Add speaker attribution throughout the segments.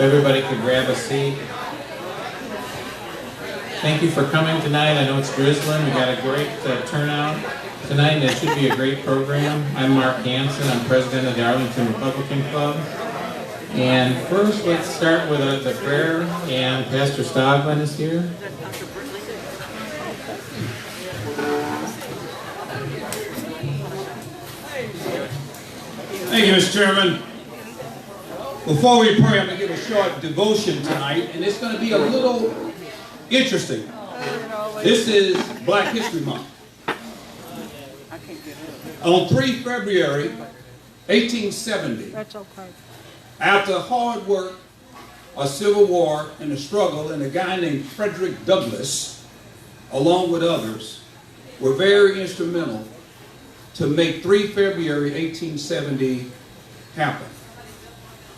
Speaker 1: Everybody could grab a seat. Thank you for coming tonight. I know it's drizzling. We got a great turnout tonight, and it should be a great program. I'm Mark Hansen. I'm president of the Arlington Republican Club. And first, let's start with the prayer, and Pastor Stogman is here.
Speaker 2: Thank you, Mr. Chairman. Before we pray, I'm going to give a short devotion tonight, and it's going to be a little interesting. This is Black History Month. On 3 February 1870, after hard work, a civil war, and a struggle, and a guy named Frederick Douglass, along with others, were very instrumental to make 3 February 1870 happen.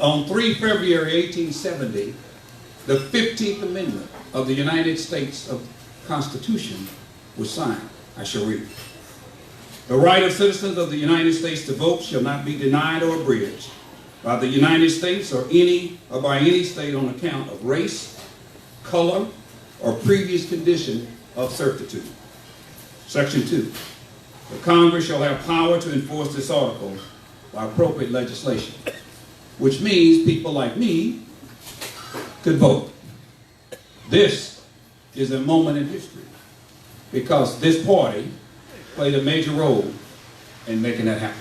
Speaker 2: On 3 February 1870, the 15th Amendment of the United States Constitution was signed. I shall read. The right of citizens of the United States to vote shall not be denied or abridged by the United States or by any state on account of race, color, or previous condition of servitude. Section 2. The Congress shall have power to enforce this article by appropriate legislation, which means people like me could vote. This is a moment in history because this party played a major role in making that happen.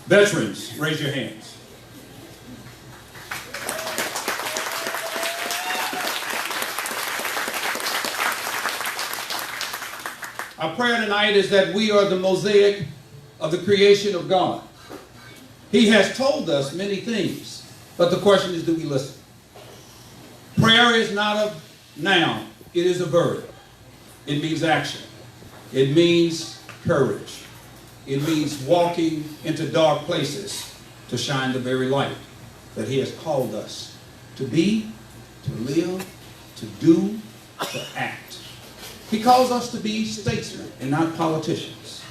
Speaker 2: Veterans, raise your hands. Our prayer tonight is that we are the mosaic of the creation of God. He has told us many things, but the question is, do we listen? Prayer is not a noun, it is a verb. It means action. It means courage. It means walking into dark places to shine the very light that He has called us to be, to live, to do, to act. He calls us to be statesmen and not politicians.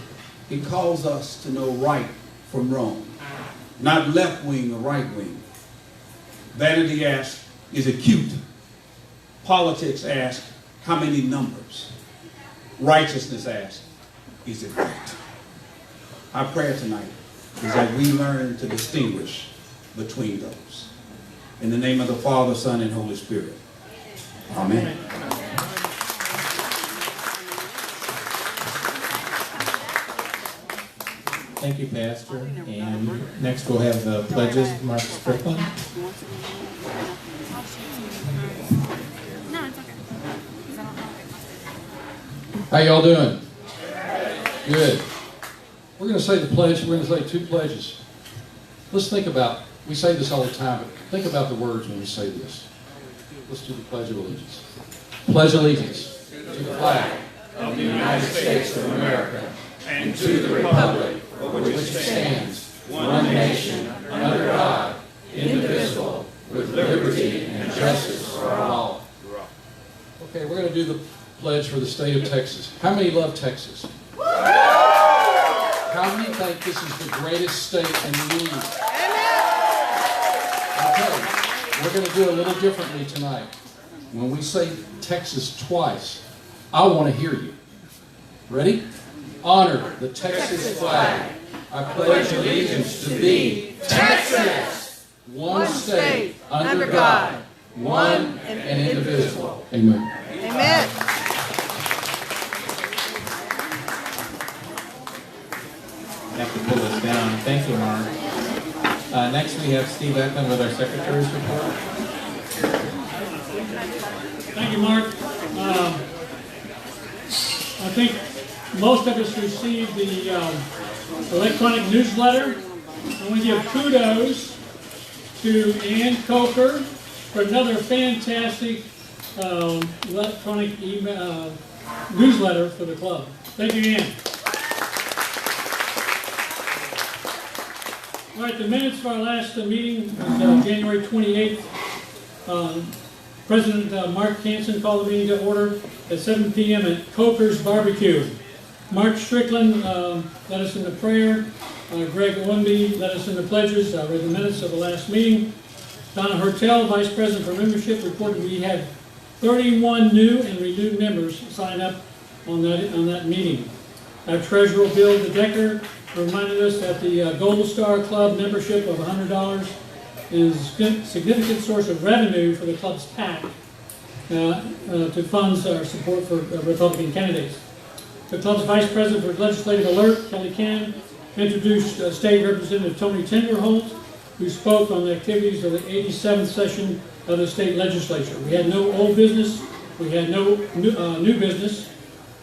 Speaker 2: He calls us to know right from wrong, not left wing or right wing. Vanity asks, is it cute? Politics asks, how many numbers? Righteousness asks, is it right? Our prayer tonight is that we learn to distinguish between those. In the name of the Father, Son, and Holy Spirit. Amen.
Speaker 1: Thank you, Pastor. And next we'll have the pledges, Mark Strickland.
Speaker 3: How y'all doing? Good. We're going to say the pledge. We're going to say 2 pledges. Let's think about, we say this all the time, but think about the words when we say this. Let's do the Pledge of Allegiance. Pledge allegiance to the flag of the United States of America and to the republic for which it stands, one nation, under God, indivisible, with liberty and justice for all. Okay, we're going to do the pledge for the state of Texas. How many love Texas? How many think this is the greatest state in the union? Okay, we're going to do a little differently tonight. When we say Texas twice, I want to hear you. Ready? Honor the Texas flag. I pledge allegiance to thee, Texas, one state, under God, one and indivisible. Amen.
Speaker 4: Amen.
Speaker 1: I have to pull this down. Thank you, Mark. Next we have Steve Eklund with our Secretary's report.
Speaker 5: Thank you, Mark. I think most of us received the electronic newsletter. I want to give kudos to Ann Coker for another fantastic electronic email, newsletter for the club. Thank you, Ann. All right, the minutes of our last meeting was January 28th. President Mark Hansen called the meeting to order at 7 p.m. at Coker's Barbecue. Mark Strickland led us in the prayer. Greg Owenby led us in the pledges. I read the minutes of the last meeting. Donna Hertel, Vice President for Membership, reported we had 31 new and renewed members sign up on that meeting. Our Treasurer, Bill DeDecker, reminded us that the Gold Star Club membership of $100 is a significant source of revenue for the club's PAC to fund our support for Republican candidates. The club's Vice President for Legislative Alert, Kelly Cannon, introduced State Representative Tony Tinderholt, who spoke on the activities of the 87th session of the state legislature. We had no old business, we had no new business.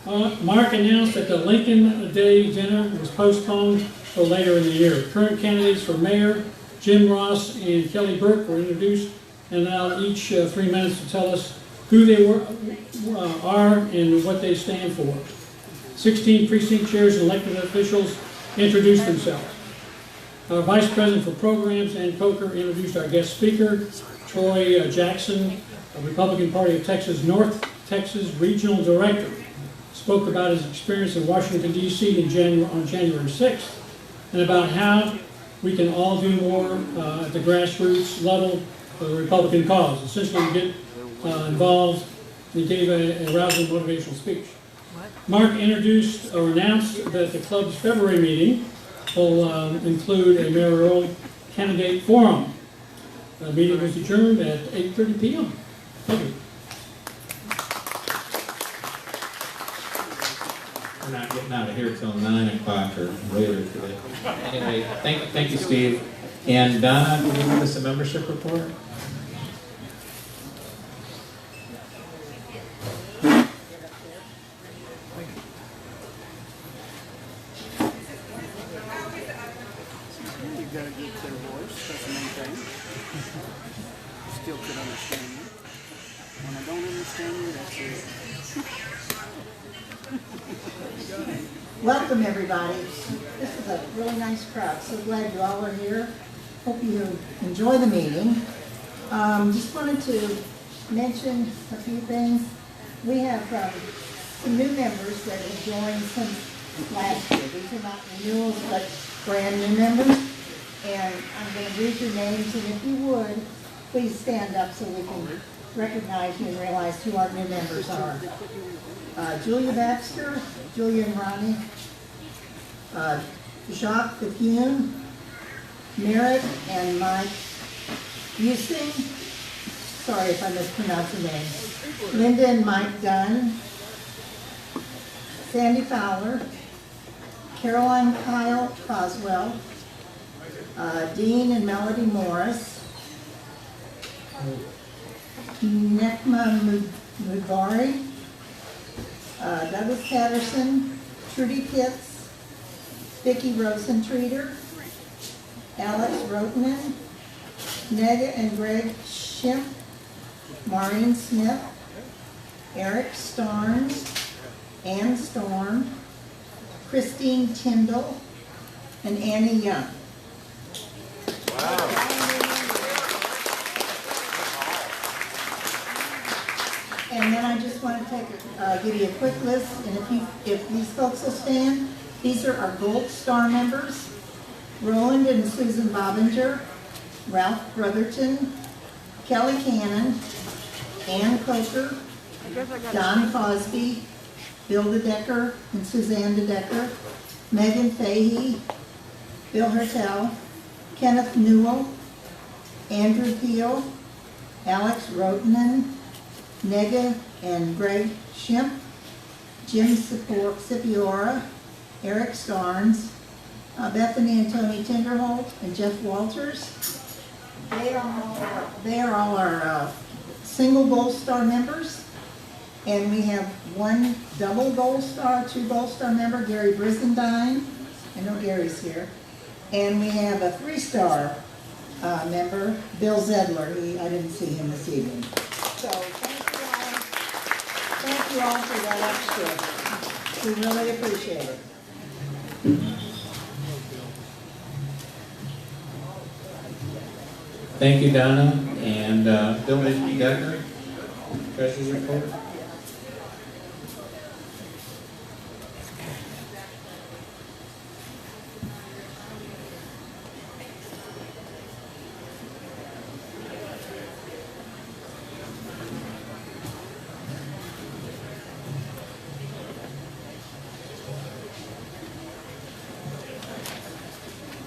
Speaker 5: Mark announced that the Lincoln Day dinner was postponed till later in the year. Current candidates for mayor, Jim Ross and Kelly Burke, were introduced and now each 3 minutes to tell us who they are and what they stand for. 16 precinct chairs and elected officials introduced themselves. Our Vice President for Programs, Ann Coker, introduced our guest speaker, Troy Jackson, a Republican Party of Texas North Texas Regional Director, spoke about his experience in Washington, D.C. on January 6th, and about how we can all do more at the grassroots level for the Republican cause. Essentially, get involved. He gave a rousing motivational speech. Mark introduced or announced that the club's February meeting will include a mayoral candidate forum. The meeting was adjourned at 8:30 p.m. Thank you.
Speaker 1: We're not getting out of here till 9 o'clock or later today. Anyway, thank you, Steve. And Donna, will you give us a membership report?
Speaker 4: You've got a good clear voice, that's the main thing. Still could understand you. When I don't understand you, that's it.
Speaker 6: Welcome, everybody. This is a really nice crowd. So glad you all are here. Hope you enjoy the meeting. Just wanted to mention a few things. We have some new members that have joined since last year. These are not renewals, but brand new members. And I'm going to read your names, and if you would, please stand up so we can recognize you and realize who our new members are. Julia Baxter, Julia and Ronnie, Jacques Bethune, Merritt and Mike Busing, sorry if I mispronounced your name, Linda and Mike Dunn, Sandy Fowler, Caroline Kyle Croswell, Dean and Melody Morris, Nekma Mudvari, Douglas Patterson, Trudy Pitts, Vicki Rosentreater, Alex Roteman, Nega and Greg Schimpf, Maureen Smith, Eric Starnes, Ann Storm, Christine Tyndall, and Annie Young. And then I just want to give you a quick list, and if these folks will stand, these are our Gold Star members: Roland and Susan Bobinger, Ralph Brotherton, Kelly Cannon, Ann Coker, Don Cosby, Bill DeDecker and Suzanne DeDecker, Megan Fahey, Bill Hertel, Kenneth Newell, Andrew Peel, Alex Roteman, Nega and Greg Schimpf, Jim Sipiora, Eric Starnes, Bethany and Tony Tinderholt, and Jeff Walters. They are all our single Gold Star members. And we have one double Gold Star, 2 Gold Star member, Gary Brizendine. I know Gary's here. And we have a 3-star member, Bill Zedler. I didn't see him this evening. So thank you all for that extra. We really appreciate it.
Speaker 1: Thank you, Donna. And Bill DeDecker, Treasurer's report.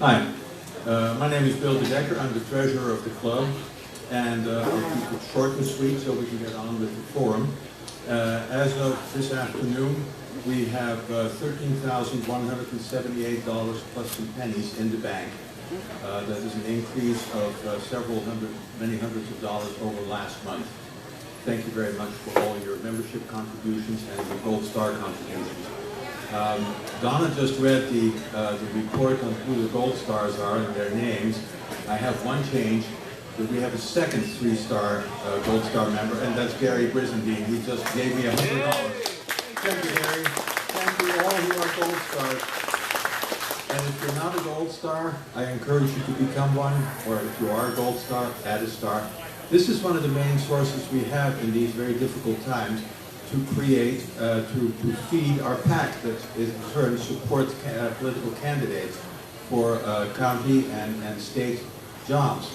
Speaker 7: Hi, my name is Bill DeDecker. I'm the treasurer of the club, and I'll keep it short and sweet so we can get on with the forum. As of this afternoon, we have $13,178 plus some pennies in the bank. That is an increase of many hundreds of dollars over last month. Thank you very much for all your membership contributions and your Gold Star contributions. Donna just read the report on who the Gold Stars are and their names. I have one change, that we have a second 3-star Gold Star member, and that's Gary Brizendine. He just gave me $100. Thank you, Gary. Thank you all who are Gold Stars. And if you're not a Gold Star, I encourage you to become one, or if you are a Gold Star, add a star. This is one of the main sources we have in these very difficult times to create, to feed our PAC that in turn supports political candidates for county and state jobs.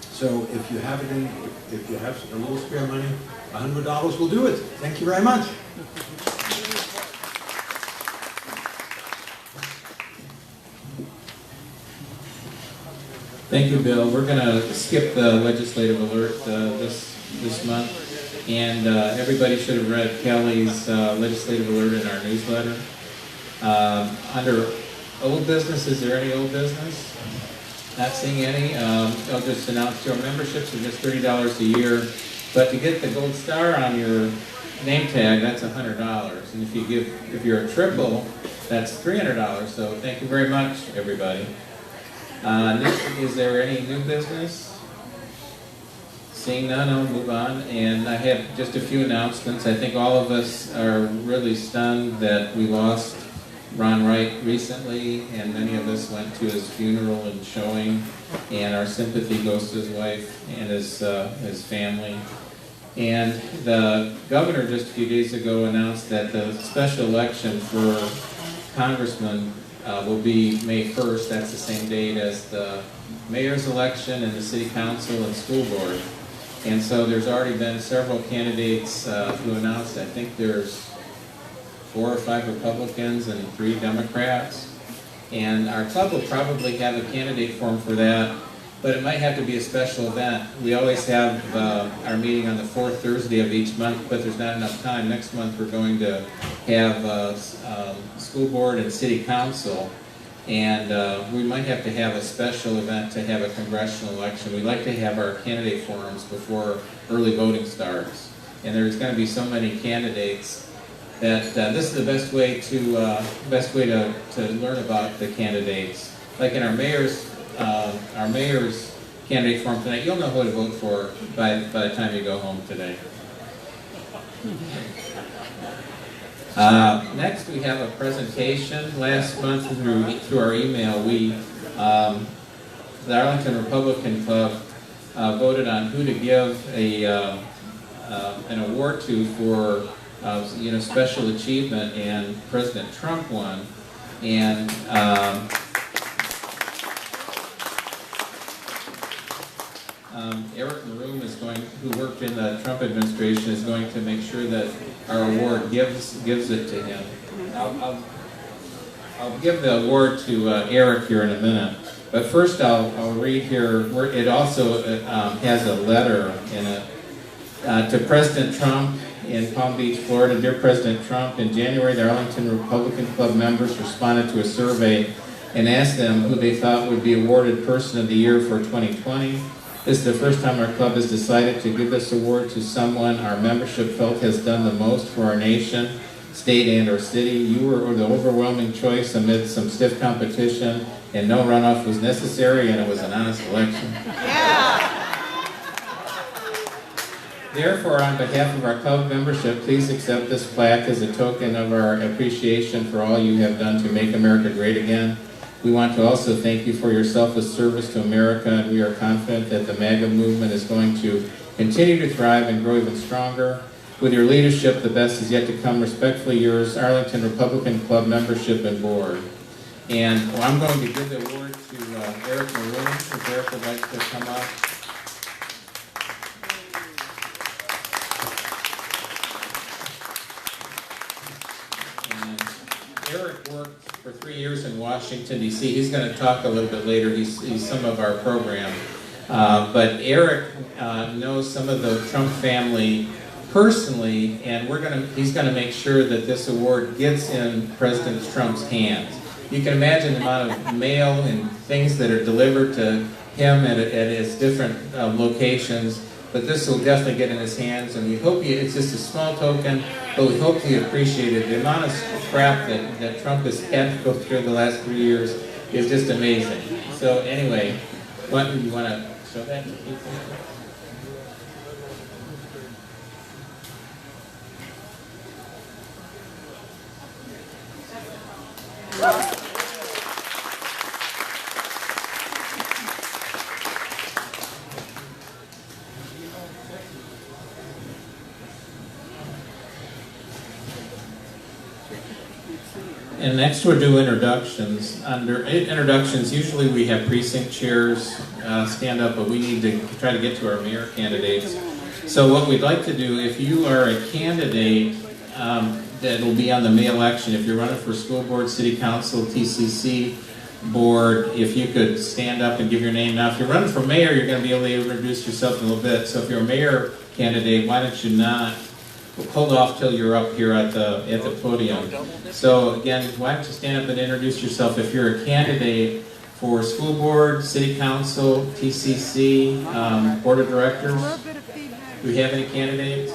Speaker 7: So if you have if you have a little spare money, $100 will do it. Thank you very much.
Speaker 1: Thank you, Bill. We're going to skip the legislative alert this month, and everybody should have read Kelly's legislative alert in our newsletter. Under old business, is there any old business? Not seeing any. I'll just announce your memberships are just $30 a year, but to get the Gold Star on your name tag, that's $100. And if you're a triple, that's $300. So thank you very much, everybody. Is there any new business? Seeing none, I'll move on. And I have just a few announcements. I think all of us are really stunned that we lost Ron Wright recently, and many of us went to his funeral and showing, and our sympathy goes to his wife and his family. And the governor just a few days ago announced that the special election for congressman will be May 1st. That's the same date as the mayor's election and the city council and school board. And so there's already been several candidates who announced. I think there's 4 or 5 Republicans and 3 Democrats. And our club will probably have a candidate form for that, but it might have to be a special event. We always have our meeting on the 4th Thursday of each month, but there's not enough time. Next month we're going to have school board and city council, and we might have to have a special event to have a congressional election. We like to have our candidate forums before early voting starts, and there's going to be so many candidates that this is the best way to learn about the candidates. Like in our mayor's candidate form tonight, you'll know who to vote for by the time you go home today. Next, we have a presentation. Last month, through our email, the Arlington Republican Club voted on who to give an award to for special achievement, and President Trump won. And Eric Maroon who worked in the Trump administration, is going to make sure that our award gives it to him. I'll give the award to Eric here in a minute, but first I'll read here. It also has a letter in it to President Trump in Palm Beach, Florida. Dear President Trump, in January, the Arlington Republican Club members responded to a survey and asked them who they thought would be awarded Person of the Year for 2020. This is the first time our club has decided to give this award to someone our membership felt has done the most for our nation, state, and our city. You were the overwhelming choice amid some stiff competition, and no runoff was necessary, and it was an honest election. Yeah. Therefore, on behalf of our club membership, please accept this plaque as a token of our appreciation for all you have done to make America great again. We want to also thank you for your selfless service to America, and we are confident that the MAGA movement is going to continue to thrive and grow even stronger. With your leadership, the best is yet to come. Respectfully yours, Arlington Republican Club membership and board. And I'm going to give the award to Eric Maroon, if Eric would like to come up. Eric worked for 3 years in Washington, D.C. He's going to talk a little bit later. He's some of our program. But Eric knows some of the Trump family personally, and he's going to make sure that this award gets in President Trump's hands. You can imagine the amount of mail and things that are delivered to him at his different locations, but this will definitely get in his hands, and we hope it's just a small token, but we hope you appreciate it. The amount of crap that Trump has had to go through the last 3 years is just amazing. So anyway, you want to show that to people? And next we'll do introductions. Under introductions, usually we have precinct chairs stand up, but we need to try to get to our mayor candidates. So what we'd like to do, if you are a candidate that will be on the May election, if you're running for school board, city council, TCC board, if you could stand up and give your name. Now, if you're running for mayor, you're going to be able to introduce yourself in a little bit. So if you're a mayor candidate, why don't you not hold off till you're up here at the podium. So again, why don't you stand up and introduce yourself if you're a candidate for school board, city council, TCC, board of directors. Do we have any candidates?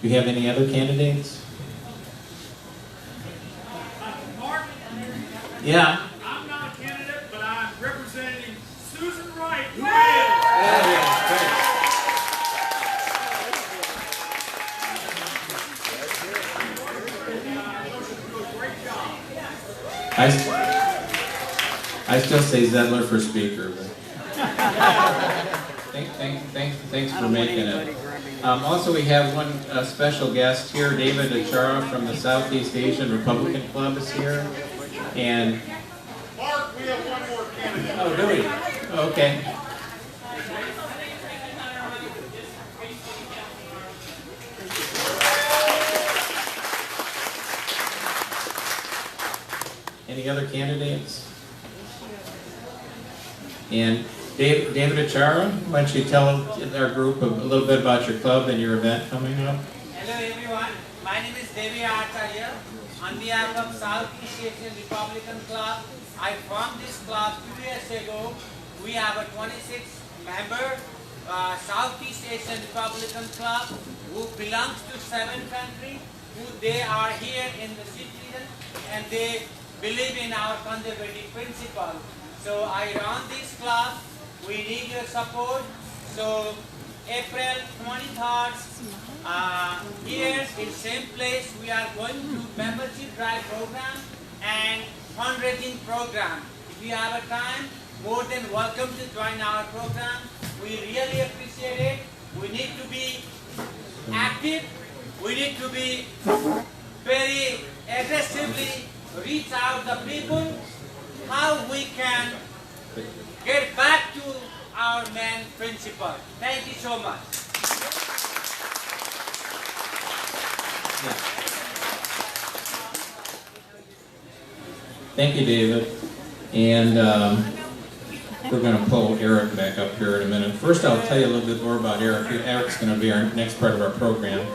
Speaker 1: Do you have any other candidates?
Speaker 8: Mark?
Speaker 1: Yeah.
Speaker 8: I'm not a candidate, but I'm representing Susan Wright, who is.
Speaker 1: I still say Zedler for speaker. But thanks for making it. Also, we have one special guest here, David Achara from the Southeast Asian Republican Club is here. And
Speaker 8: Mark, we have one more candidate.
Speaker 1: oh, do we? Okay. Any other candidates? And David Achara, why don't you tell our group a little bit about your club and your event coming up?
Speaker 9: Hello everyone, my name is Devi Acharya. On behalf of Southeast Asian Republican Club, I formed this club 2 years ago. We have a 26-member Southeast Asian Republican Club who belongs to 7 countries. They are here in the citizen and they believe in our conservative principle. So I run this club. We need your support. So April 23rd, here in same place, we are going to membership drive program and fundraising program. If you have a time, more than welcome to join our program. We really appreciate it. We need to be active. We need to be very aggressively reach out the people how we can get back to our main principle. Thank you so much.
Speaker 1: Thank you, David. And we're going to pull Eric back up here in a minute. First, I'll tell you a little bit more about Eric. Eric's going to be our next part of our program.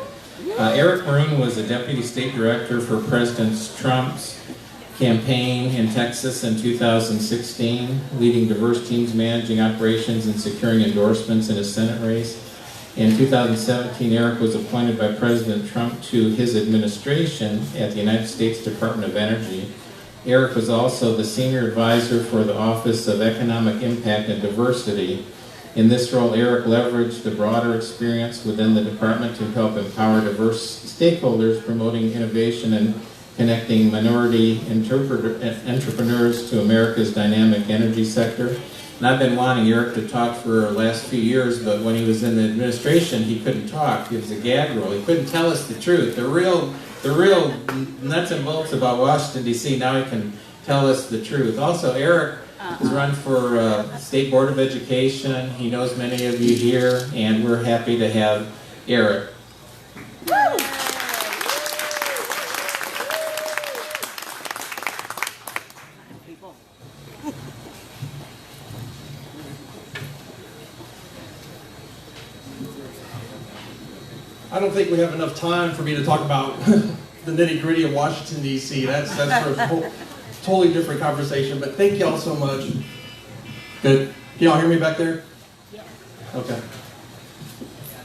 Speaker 1: Eric Maroon was a Deputy State Director for President Trump's campaign in Texas in 2016, leading diverse teams, managing operations, and securing endorsements in a Senate race. In 2017, Eric was appointed by President Trump to his administration at the United States Department of Energy. Eric was also the Senior Advisor for the Office of Economic Impact and Diversity. In this role, Eric leveraged the broader experience within the department to help empower diverse stakeholders, promoting innovation and connecting minority entrepreneurs to America's dynamic energy sector. And I've been wanting Eric to talk for the last few years, but when he was in the administration, he couldn't talk. It was a gag rule. He couldn't tell us the truth. The the real nuts and bolts about Washington, D.C. Now he can tell us the truth. Also, Eric has run for State Board of Education. He knows many of you here, and we're happy to have Eric.
Speaker 10: I don't think we have enough time for me to talk about the nitty-gritty of Washington, D.C. That's for a totally different conversation, but thank y'all so much. Good. Can y'all hear me back there? Yeah. Okay.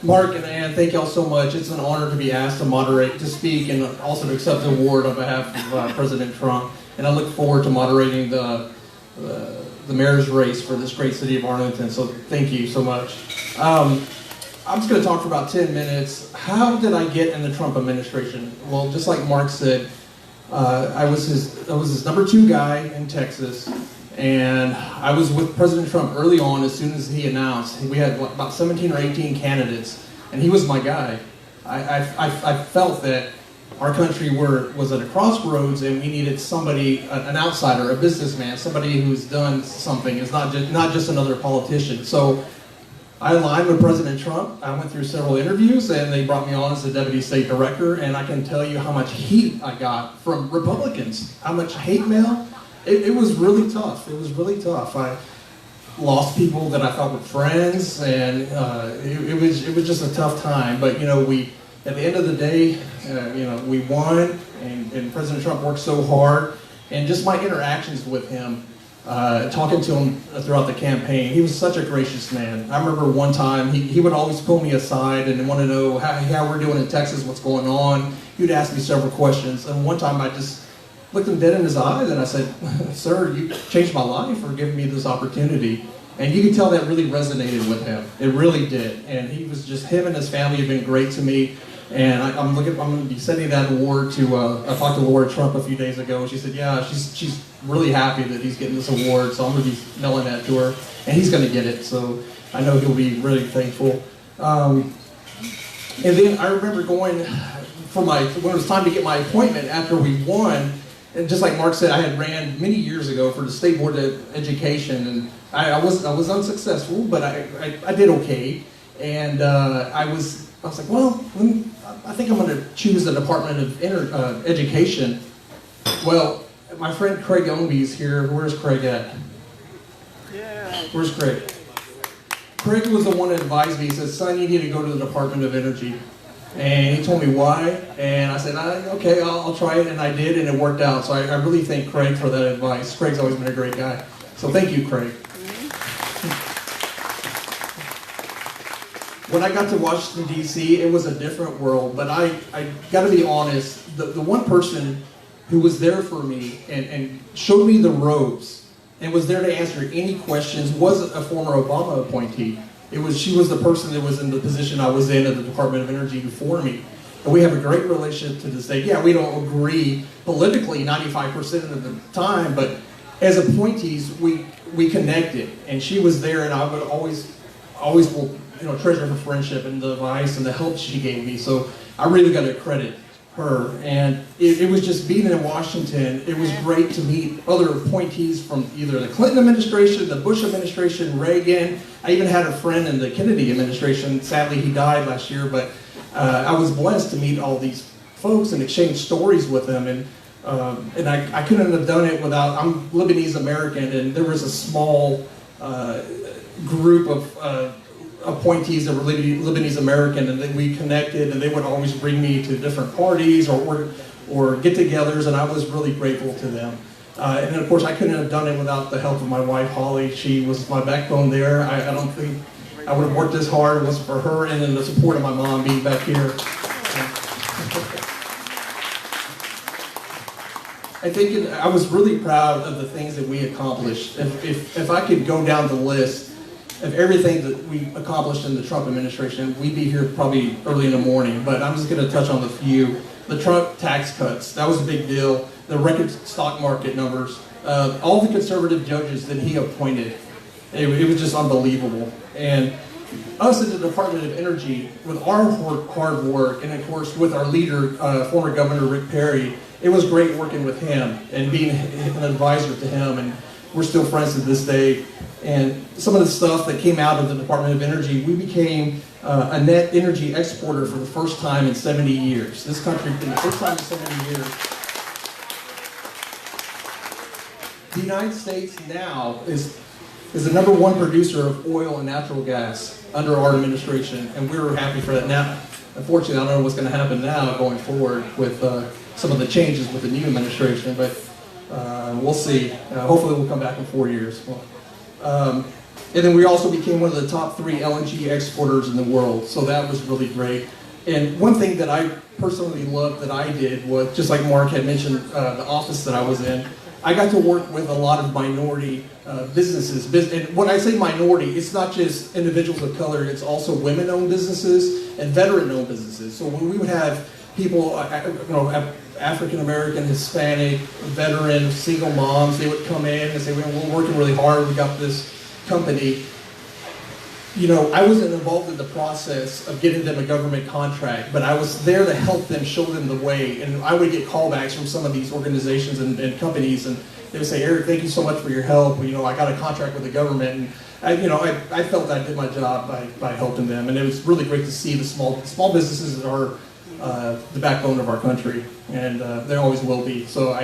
Speaker 10: Mark and Ann, thank y'all so much. It's an honor to be asked to moderate, to speak, and also to accept the award on behalf of President Trump. And I look forward to moderating the mayor's race for this great city of Arlington, so thank you so much. I'm just going to talk for about 10 minutes. How did I get in the Trump administration? Well, just like Mark said, I was his number 2 guy in Texas, and I was with President Trump early on. As soon as he announced, we had about 17 or 18 candidates, and he was my guy. I felt that our country was at a crossroads, and we needed somebody, an outsider, a businessman, somebody who's done something. It's not just another politician. So I aligned with President Trump. I went through several interviews, and they brought me on as the Deputy State Director, and I can tell you how much heat I got from Republicans, how much hate mail. It was really tough. It was really tough. I lost people that I thought were friends, and it was just a tough time. But, you know, at the end of the day, we won, and President Trump worked so hard, and just my interactions with him, talking to him throughout the campaign, he was such a gracious man. I remember one time he would always pull me aside and want to know how we're doing in Texas, what's going on. He would ask me several questions, and one time I just looked him dead in his eyes and I said, "Sir, you changed my life for giving me this opportunity." And you could tell that really resonated with him. It really did. And him and his family have been great to me. And I'm going to be sending that award to, I talked to Laura Trump a few days ago. She said, yeah, she's really happy that he's getting this award. So I'm going to be mailing that to her. And he's going to get it. So I know he'll be really thankful. And then I remember going when it was time to get my appointment after we won. And just like Mark said, I had ran many years ago for the State Board of Education. And I was unsuccessful, but I did okay. And I was like, well, I think I'm going to choose the Department of Education. Well, my friend Craig Ownby's here. Where's Craig at?
Speaker 4: Yeah.
Speaker 10: Where's Craig? Craig was the one that advised me. He said, son, you need to go to the Department of Energy. And he told me why. And I said, okay, I'll try it. And I did, and it worked out. So I really thank Craig for that advice. Craig's always been a great guy. So thank you, Craig. When I got to Washington, D.C., it was a different world, but I got to be honest, the one person who was there for me and showed me the ropes and was there to answer any questions was a former Obama appointee. She was the person that was in the position I was in at the Department of Energy before me. And we have a great relationship to this day. Yeah, we don't agree politically 95% of the time, but as appointees, we connected. And she was there, and I would always will treasure her friendship and the advice and the help she gave me. So I really got to credit her. And it was just being in Washington, it was great to meet other appointees from either the Clinton administration, the Bush administration, Reagan. I even had a friend in the Kennedy administration. Sadly, he died last year, but I was blessed to meet all these folks and exchange stories with them. And I couldn't have done it without, I'm Lebanese American, and there was a small group of appointees that were Lebanese American, and then we connected, and they would always bring me to different parties or get-togethers, and I was really grateful to them. And then, of course, I couldn't have done it without the help of my wife, Holly. She was my backbone there. I don't think I would have worked as hard if it wasn't for her, and then the support of my mom being back here. I think I was really proud of the things that we accomplished. If I could go down the list of everything that we accomplished in the Trump administration, we'd be here probably early in the morning, but I'm just going to touch on the few. The Trump tax cuts, that was a big deal. The record stock market numbers, all the conservative judges that he appointed, it was just unbelievable. And us in the Department of Energy, with our hard work, and of course with our leader, former Governor Rick Perry, it was great working with him and being an advisor to him, and we're still friends to this day. And some of the stuff that came out of the Department of Energy, we became a net energy exporter for the first time in 70 years. This country, for the first time in 70 years. The United States now is the #1 producer of oil and natural gas under our administration, and we're happy for that. Now, unfortunately, I don't know what's going to happen now going forward with some of the changes with the new administration, but we'll see. Hopefully we'll come back in 4 years. And then we also became one of the top 3 LNG exporters in the world, so that was really great. And one thing that I personally loved that I did was, just like Mark had mentioned, the office that I was in, I got to work with a lot of minority businesses. And when I say minority, it's not just individuals of color, it's also women-owned businesses and veteran-owned businesses. So when we would have people, African-American, Hispanic, veteran, single moms, they would come in and say, we're working really hard, we got this company. You know, I wasn't involved in the process of getting them a government contract, but I was there to help them, show them the way. And I would get callbacks from some of these organizations and companies, and they would say, Eric, thank you so much for your help. You know, I got a contract with the government, and I felt I did my job by helping them. And it was really great to see the small businesses that are the backbone of our country, and they always will be. So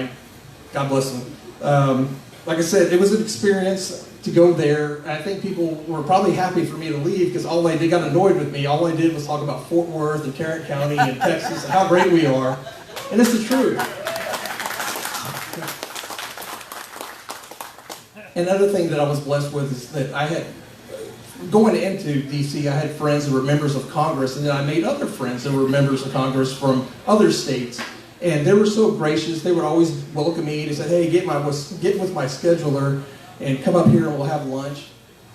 Speaker 10: God bless them. Like I said, it was an experience to go there. I think people were probably happy for me to leave because they got annoyed with me. All I did was talk about Fort Worth and Tarrant County and Texas and how great we are. And it's the truth. Another thing that I was blessed with is that going into DC, I had friends that were members of Congress, and then I made other friends that were members of Congress from other states. And they were so gracious. They would always welcome me. They said, hey, get with my scheduler and come up here and we'll have lunch.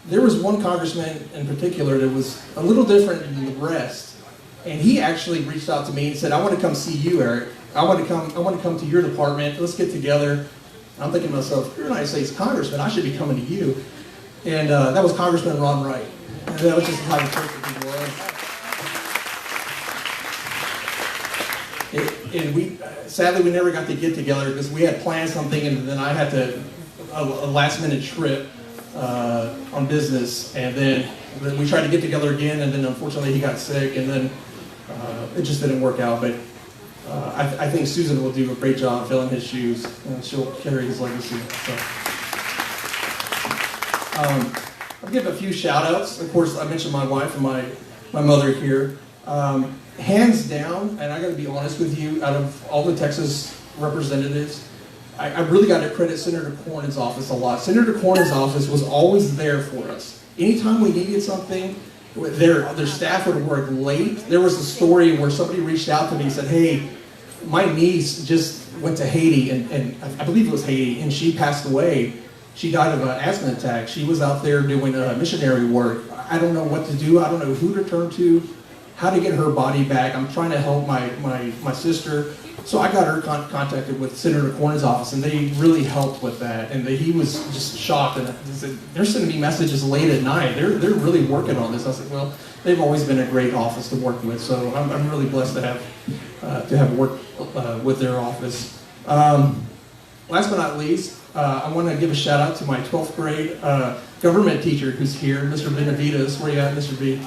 Speaker 10: There was one congressman in particular that was a little different than the rest. And he actually reached out to me and said, I want to come see you, Eric. I want to come to your department. Let's get together. I'm thinking to myself, you're a United States congressman. I should be coming to you. And that was Congressman Ron Wright. And that was just how perfect he was. And sadly, we never got to get together because we had planned something, and then I had a last-minute trip on business, and then we tried to get together again, and then unfortunately he got sick, and then it just didn't work out. But I think Susan will do a great job filling his shoes, and she'll carry his legacy. So. I'll give a few shout-outs. Of course, I mentioned my wife and my mother here. Hands down, and I got to be honest with you, out of all the Texas representatives, I really got to credit Senator Cornyn's office a lot. Senator Cornyn's office was always there for us. Anytime we needed something, their staff would work late. There was a story where somebody reached out to me and said, hey, my niece just went to Haiti, and I believe it was Haiti, and she passed away. She died of an asthma attack. She was out there doing missionary work. I don't know what to do. I don't know who to turn to, how to get her body back. I'm trying to help my sister. So I got her contacted with Senator Cornyn's office, and they really helped with that. And he was just shocked. And said, they're sending me messages late at night. They're really working on this. I said, well, they've always been a great office to work with. So I'm really blessed to have worked with their office. Last but not least, I want to give a shout out to my 12th grade government teacher who's here, Mr. Benavides. Where you at, Mr. B?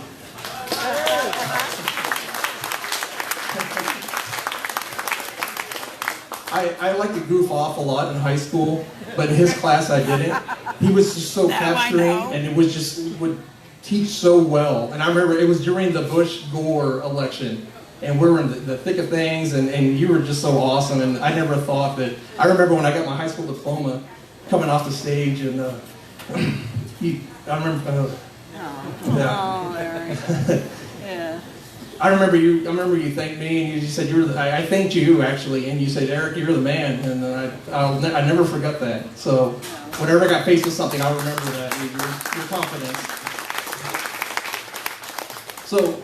Speaker 10: I like to goof off a lot in high school, but in his class I didn't. He was just so capturing, and it was just would teach so well. And I remember it was during the Bush-Gore election, and we were in the thick of things, and you were just so awesome. And I never thought that. I remember when I got my high school diploma, coming off the stage, and I remember.
Speaker 4: Yeah.
Speaker 10: I remember you thanked me, and you said I thanked you actually, and you said, Eric, you're the man, and I never forgot that. So whenever I got faced with something, I'll remember that your confidence. So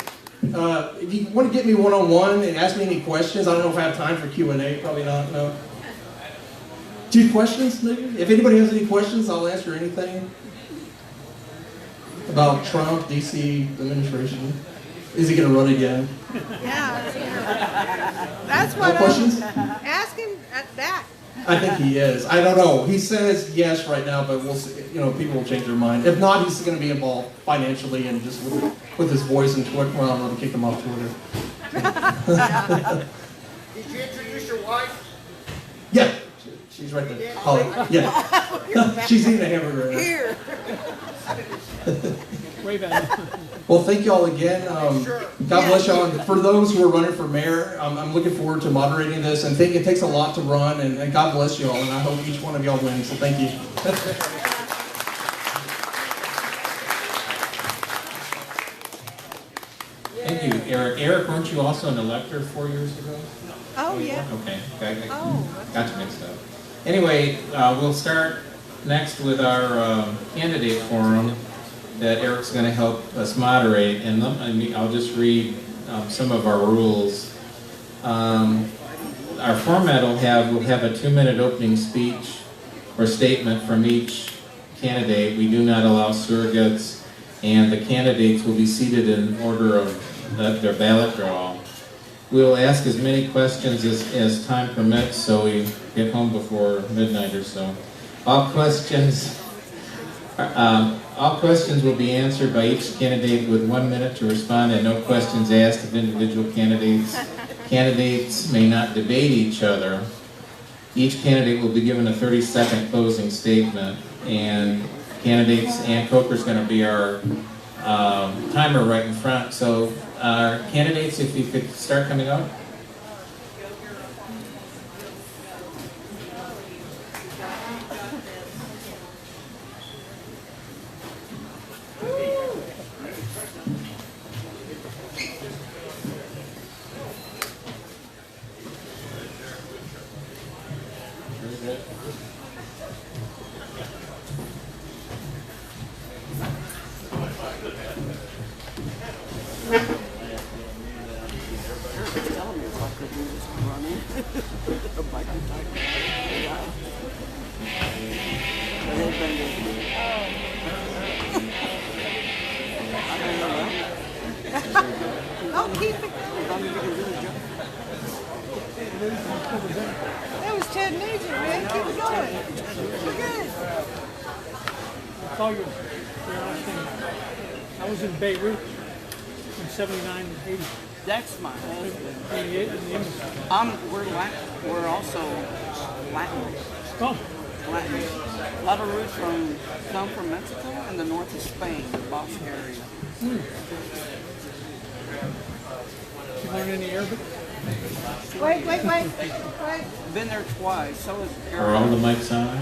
Speaker 10: if you want to get me one-on-one and ask me any questions, I don't know if I have time for Q&A. Probably not. No. 2 questions, maybe. If anybody has any questions, I'll answer anything. about Trump, DC administration. Is he going to run again?
Speaker 11: Yeah. That's
Speaker 10: No
Speaker 11: what
Speaker 10: questions?
Speaker 11: ask him at that.
Speaker 10: I think he is. I don't know. He says yes right now, but we'll see. You know, people will change their mind. If not, he's going to be involved financially and just with his voice and Twitter. Well, I'm going to kick him off Twitter.
Speaker 8: Did you introduce your wife?
Speaker 10: Yeah, she's right there. Holly. Yeah, she's eating a hamburger right now.
Speaker 11: Here.
Speaker 5: Wave at him.
Speaker 10: Well, thank you all again. God bless y'all. And for those who are running for mayor, I'm looking forward to moderating this. And think it takes a lot to run. And God bless y'all. And I hope each one of y'all wins. So thank you.
Speaker 1: Thank you, Eric. Eric, weren't you also an elector 4 years ago?
Speaker 11: Oh, yeah.
Speaker 1: Okay,
Speaker 11: Oh.
Speaker 1: got you mixed up. Anyway, we'll start next with our candidate forum that Eric's going to help us moderate, and I'll just read some of our rules. Our format will have a 2-minute opening speech or statement from each candidate. We do not allow surrogates, and the candidates will be seated in order of their ballot draw. We'll ask as many questions as time permits, so we get home before midnight or so. All questions will be answered by each candidate with 1 minute to respond, and no questions asked of individual candidates. Candidates may not debate each other. Each candidate will be given a 30-second closing statement, and candidates, Ann Coker's going to be our timer right in front. So, candidates, if you could start coming up.
Speaker 4: Telling me if I could do this running a bike and type. The headband is
Speaker 11: Oh, keep it going. That was Ted Nugent, man. Keep it going. We're good.
Speaker 5: It's all yours. I was in Beirut in 79 and 80.
Speaker 4: That's my husband.
Speaker 5: 88 in the embassy.
Speaker 4: We're Latin. We're also Latin.
Speaker 5: Oh,
Speaker 4: Latin. A lot of roots come from Mexico and the north of Spain, the Basque area.
Speaker 5: you learn any Arabic?
Speaker 11: Wait.
Speaker 4: Been there twice. So is
Speaker 1: Are all the mics on?
Speaker 9: I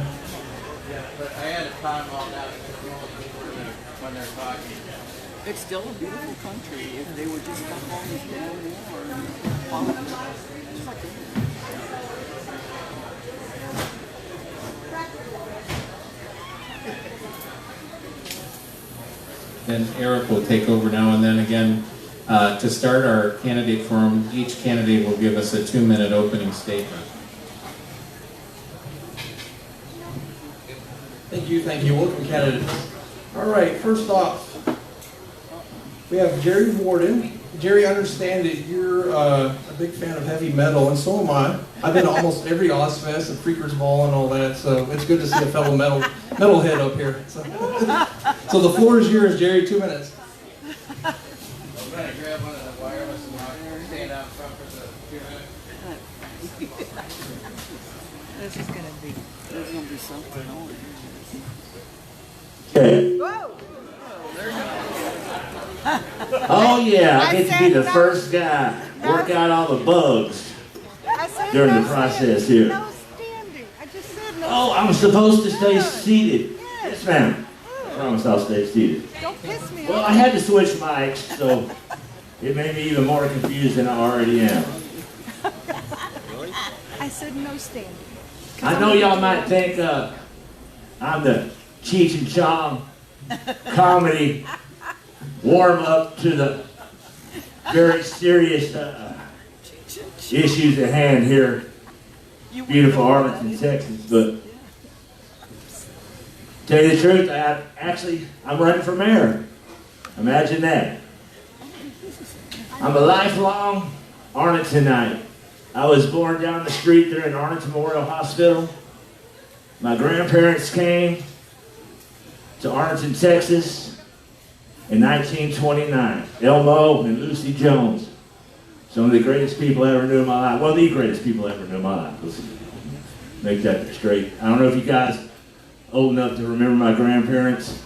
Speaker 9: had a time all down when they're talking.
Speaker 4: It's still a beautiful country if they would just stop all this damn war and politics. Just like
Speaker 1: Then Eric will take over now, and then again, to start our candidate forum, each candidate will give us a 2-minute opening statement.
Speaker 10: Thank you. Welcome, candidates. All right, first off, we have Jerry Warden. Jerry, I understand that you're a big fan of heavy metal, and so am I. I've been to almost every Ozfest and Freakers Ball and all that, so it's good to see a fellow metalhead up here. So the floor is yours, Jerry. 2 minutes.
Speaker 9: I'm going to grab one of the wireless and I'll stand out front for the 2 minutes.
Speaker 11: This is gonna be.
Speaker 4: there's going to be something on
Speaker 12: Okay.
Speaker 11: Whoa!
Speaker 12: Oh yeah, I
Speaker 11: I
Speaker 12: get to be
Speaker 11: said
Speaker 12: the
Speaker 11: no.
Speaker 12: first guy work out all the bugs
Speaker 11: I said
Speaker 12: during
Speaker 11: no
Speaker 12: the process
Speaker 11: standing.
Speaker 12: here.
Speaker 11: No standing. I just said no.
Speaker 12: Oh, I'm supposed to stay seated.
Speaker 11: Yes.
Speaker 12: Yes, ma'am. I promise I'll stay seated.
Speaker 11: Don't piss me
Speaker 12: Well,
Speaker 11: off.
Speaker 12: I had to switch mics, so it made me even more confused than I already am.
Speaker 11: I said no standing.
Speaker 12: I know y'all might think I'm the Cheech and Chong comedy warm-up to the very serious issues at hand here, beautiful Arlington, Texas. But tell you the truth, I'm running for mayor. Imagine that. I'm a lifelong Arlingtonite. I was born down the street there in Arlington Memorial Hospital. My grandparents came to Arlington, Texas in 1929. Elmo and Lucy Jones. Some of the greatest people I ever knew in my life. Well, the greatest people I ever knew in my life. Let's make that straight. I don't know if you guys old enough to remember my grandparents.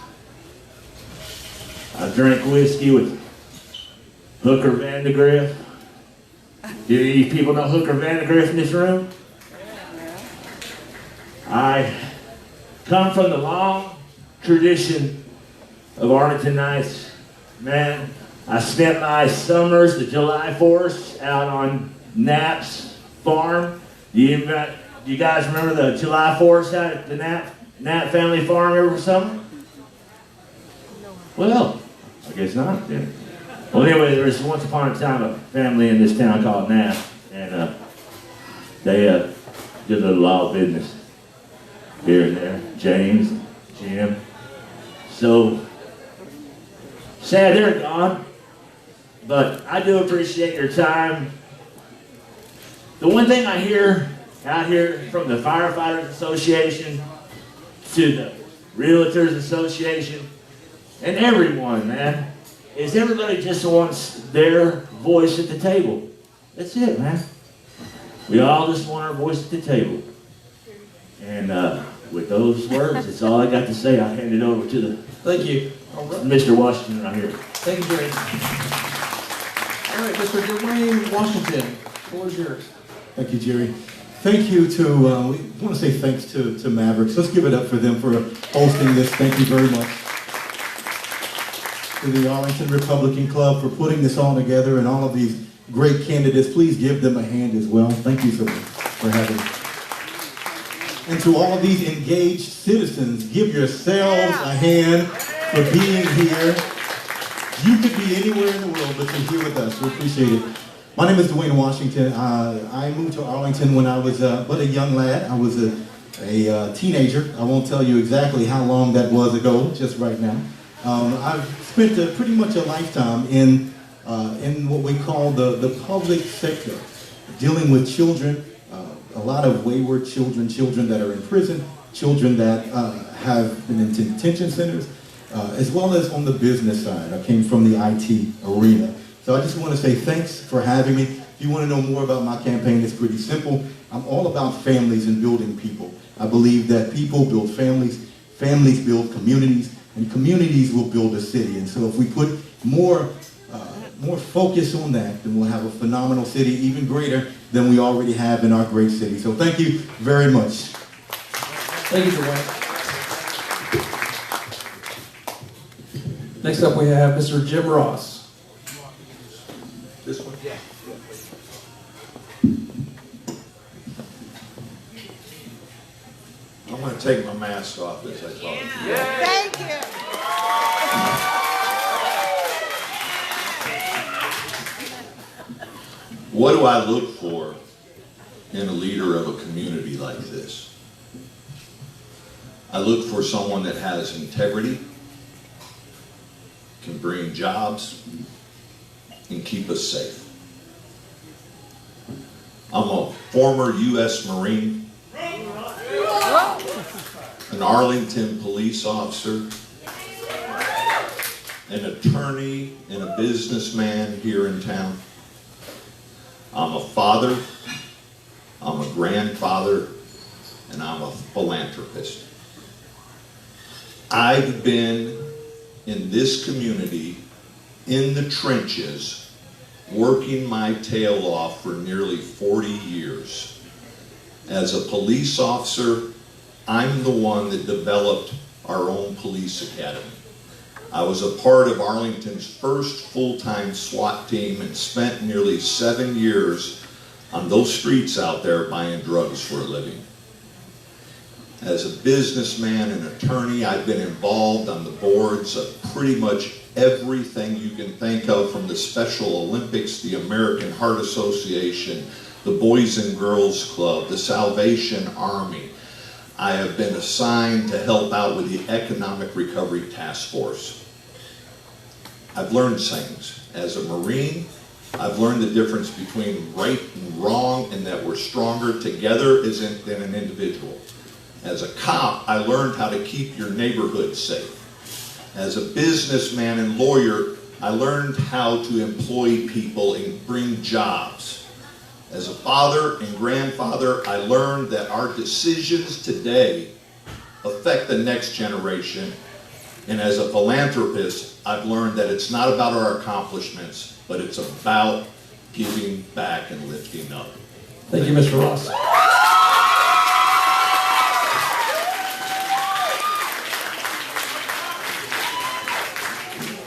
Speaker 12: I drank whiskey with Hooker Vandegrift. Do any of you people know Hooker Vandegrift in this room? I come from the long tradition of Arlingtonites. Man, I spent my summers, the July 4th, out on Knapp's farm. Do you guys remember the July 4th out at the Knapp family farm every summer? Well, I guess not then. Well, anyway, there was once upon a time a family in this town called Knapp, and they did a little law business here and there. James, Jim. So, sad they're gone, but I do appreciate your time. The one thing I hear out here from the Firefighters Association to the Realtors Association and everyone, man, is everybody just wants their voice at the table. That's it, man. We all just want our voice at the table. And with those words, that's all I got to say. I'll hand it over to the
Speaker 10: Thank you. All right.
Speaker 12: Mr. Washington right here.
Speaker 10: Thank you, Jerry. All right, Mr. Dwayne Washington, the floor is yours.
Speaker 13: Thank you, Jerry. Thank you to, we want to say thanks to Mavericks. Let's give it up for them for hosting this. Thank you very much. To the Arlington Republican Club for putting this all together and all of these great candidates. Please give them a hand as well. Thank you for having me. And to all of these engaged citizens, give yourselves a hand for being here. You could be anywhere in the world, but you're here with us. We appreciate it. My name is Dwayne Washington. I moved to Arlington when I was but a young lad. I was a teenager. I won't tell you exactly how long that was ago, just right now. I've spent pretty much a lifetime in what we call the public sector, dealing with children, a lot of wayward children, children that are in prison, children that have been in detention centers, as well as on the business side. I came from the IT arena. So I just want to say thanks for having me. If you want to know more about my campaign, it's pretty simple. I'm all about families and building people. I believe that people build families, families build communities, and communities will build a city. And so if we put more focus on that, then we'll have a phenomenal city, even greater than we already have in our great city. So thank you very much.
Speaker 10: Thank you, Dwayne. Next up we have Mr. Jim Ross.
Speaker 7: This one? Yeah.
Speaker 14: I'm going to take my mask off as I talk.
Speaker 11: Thank you.
Speaker 14: What do I look for in a leader of a community like this? I look for someone that has integrity, can bring jobs, and keep us safe. I'm a former U.S. Marine, an Arlington police officer, an attorney, and a businessman here in town. I'm a father, I'm a grandfather, and I'm a philanthropist. I've been in this community, in the trenches, working my tail off for nearly 40 years. As a police officer, I'm the one that developed our own police academy. I was a part of Arlington's first full-time SWAT team and spent nearly 7 years on those streets out there buying drugs for a living. As a businessman and attorney, I've been involved on the boards of pretty much everything you can think of, from the Special Olympics, the American Heart Association, the Boys and Girls Club, the Salvation Army. I have been assigned to help out with the Economic Recovery Task Force. I've learned things. As a Marine, I've learned the difference between right and wrong, and that we're stronger together than an individual. As a cop, I learned how to keep your neighborhood safe. As a businessman and lawyer, I learned how to employ people and bring jobs. As a father and grandfather, I learned that our decisions today affect the next generation. And as a philanthropist, I've learned that it's not about our accomplishments, but it's about giving back and lifting up.
Speaker 10: Thank you, Mr. Ross.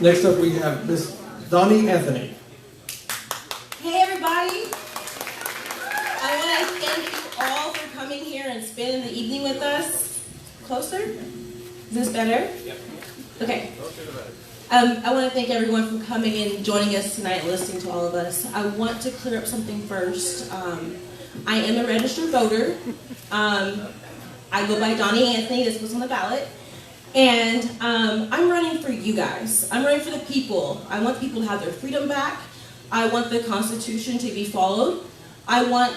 Speaker 10: Next up, we have Miss Donnie Anthony.
Speaker 15: Hey everybody! I want to thank you all for coming here and spending the evening with us. Closer? Is this better? Yep. Okay. I want to thank everyone for coming and joining us tonight and listening to all of us. I want to clear up something first. I am a registered voter. I go by Donnie Anthony. This was on the ballot. And I'm running for you guys. I'm running for the people. I want people to have their freedom back. I want the Constitution to be followed. I want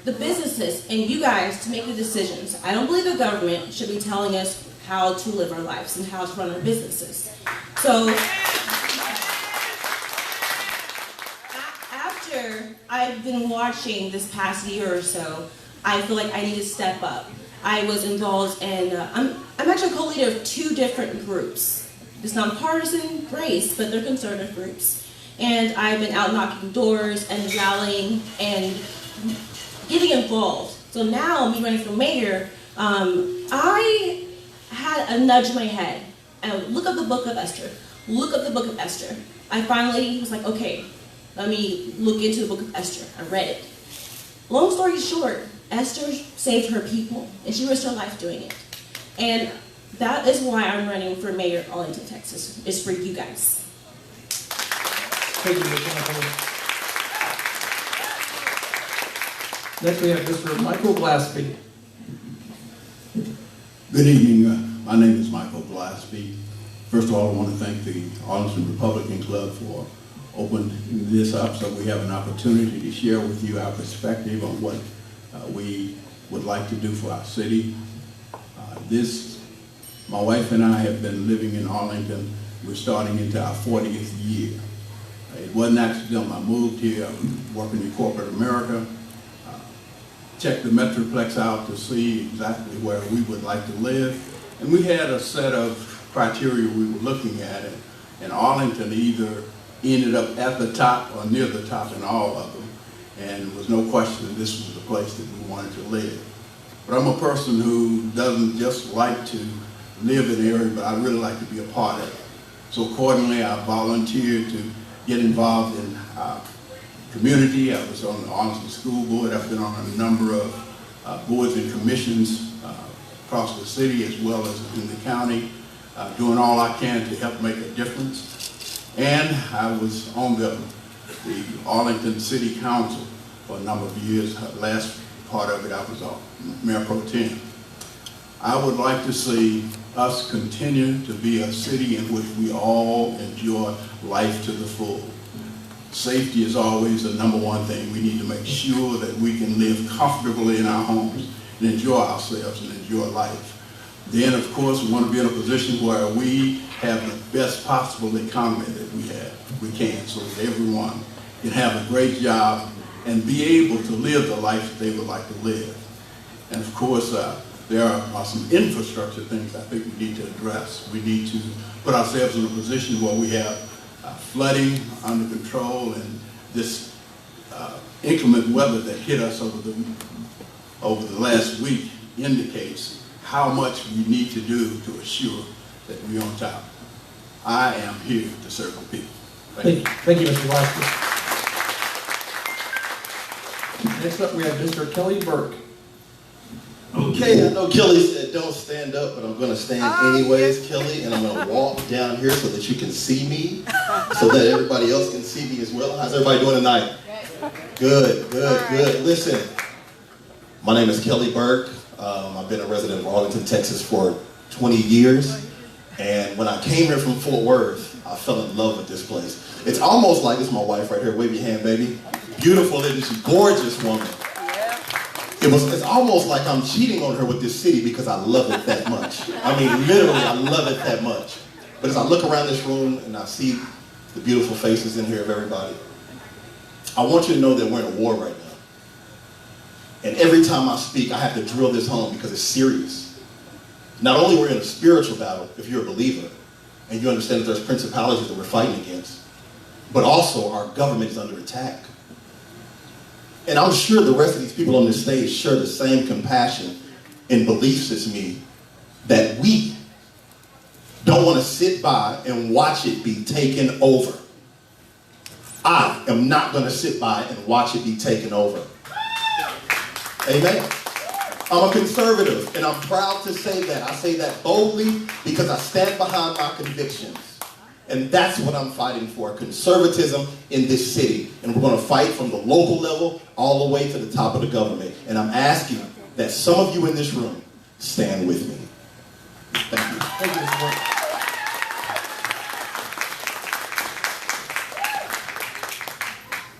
Speaker 15: the businesses and you guys to make the decisions. I don't believe the government should be telling us how to live our lives and how to run our businesses. So after I've been watching this past year or so, I feel like I need to step up. I was involved in, I'm actually a co-leader of 2 different groups. It's nonpartisan race, but they're conservative groups. And I've been out knocking doors and rallying and getting involved. So now, me running for mayor, I had a nudge in my head. And look up the book of Esther. Look up the book of Esther. I finally was like, okay, let me look into the book of Esther. I read it. Long story short, Esther saved her people, and she risked her life doing it. And that is why I'm running for mayor of Arlington, Texas. It's for you guys.
Speaker 10: Thank you, Ms. Anthony. Next we have Mr. Michael Glaspie.
Speaker 16: Good evening. My name is Michael Glaspie. First of all, I want to thank the Arlington Republican Club for opening this up so we have an opportunity to share with you our perspective on what we would like to do for our city. My wife and I have been living in Arlington. We're starting into our 40th year. It wasn't accidental. I moved here, working in corporate America, checked the Metroplex out to see exactly where we would like to live. And we had a set of criteria we were looking at, and Arlington either ended up at the top or near the top in all of them. And there was no question that this was the place that we wanted to live. But I'm a person who doesn't just like to live in an area, but I really like to be a part of it. So accordingly, I volunteered to get involved in our community. I was on the Arlington School Board. I've been on a number of boards and commissions across the city as well as in the county, doing all I can to help make a difference. And I was on the Arlington City Council for a number of years. Last part of it, I was Mayor Pro Tem. I would like to see us continue to be a city in which we all enjoy life to the full. Safety is always the #1 thing. We need to make sure that we can live comfortably in our homes and enjoy ourselves and enjoy life. Then, of course, we want to be in a position where we have the best possible economy that we can, so that everyone can have a great job and be able to live the life that they would like to live. And of course, there are some infrastructure things I think we need to address. We need to put ourselves in a position where we have flooding under control, and this inclement weather that hit us over the last week indicates how much we need to do to assure that we're on top. I am here to serve the people.
Speaker 10: Thank you, Mr. Glaspie. Next up, we have Mr. Kelly Burke.
Speaker 17: Okay, I know Kelly said don't stand up, but I'm going to stand anyways, Kelly, and I'm going to walk down here so that you can see me, so that everybody else can see me as well. How's everybody doing tonight? Good, good, good. Listen, my name is Kelly Burke. I've been a resident of Arlington, Texas for 20 years, and when I came here from Fort Worth, I fell in love with this place. It's almost like, this is my wife right here, wave your hand, baby. Beautiful, isn't she? Gorgeous woman. It's almost like I'm cheating on her with this city because I love it that much. I mean, literally, I love it that much. But as I look around this room and I see the beautiful faces in here of everybody, I want you to know that we're in a war right now. And every time I speak, I have to drill this home because it's serious. Not only we're in a spiritual battle, if you're a believer, and you understand that there's principalities that we're fighting against, but also our government is under attack. And I'm sure the rest of these people on this stage share the same compassion and beliefs as me, that we don't want to sit by and watch it be taken over. I am not going to sit by and watch it be taken over. Amen. I'm a conservative, and I'm proud to say that. I say that boldly because I stand behind my convictions. And that's what I'm fighting for, conservatism in this city. And we're going to fight from the local level all the way to the top of the government. And I'm asking that some of you in this room stand with me. Thank you.
Speaker 10: Thank you, Mr. Moore.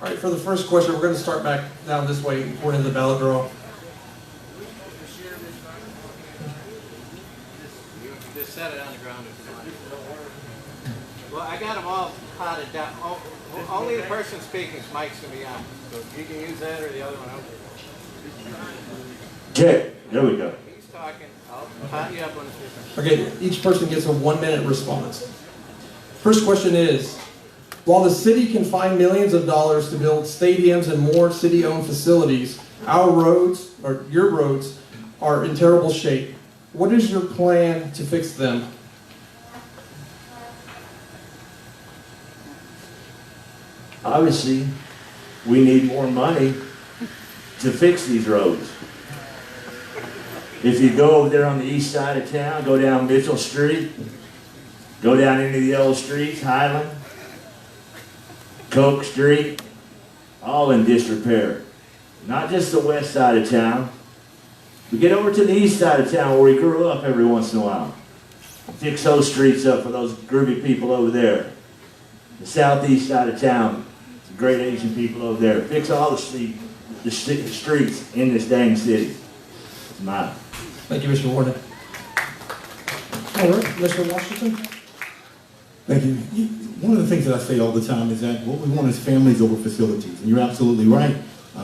Speaker 10: All right, for the first question, we're going to start back down this way, according to the ballot draw.
Speaker 18: Just set it on the ground if you want. Well, I got them all potted down. Only the person speaking's mic's going to be on. So you can use that or the other one.
Speaker 12: Okay, there we go.
Speaker 18: He's talking. I'll pot you up when it's different.
Speaker 10: Okay, each person gets a 1-minute response. First question is, while the city can find millions of dollars to build stadiums and more city-owned facilities, our roads, or your roads, are in terrible shape. What is your plan to fix them?
Speaker 12: Obviously, we need more money to fix these roads. If you go over there on the east side of town, go down Mitchell Street, go down into the old streets, Highland, Coke Street, all in disrepair. Not just the west side of town. We get over to the east side of town where we grew up every once in a while. Fix those streets up for those groovy people over there. The southeast side of town, great Asian people over there. Fix all the streets in this dang city. It's mine.
Speaker 10: Thank you, Mr. Warden. All right, Mr. Washington.
Speaker 13: Thank you. One of the things that I say all the time is that what we want is families over facilities. And you're absolutely right.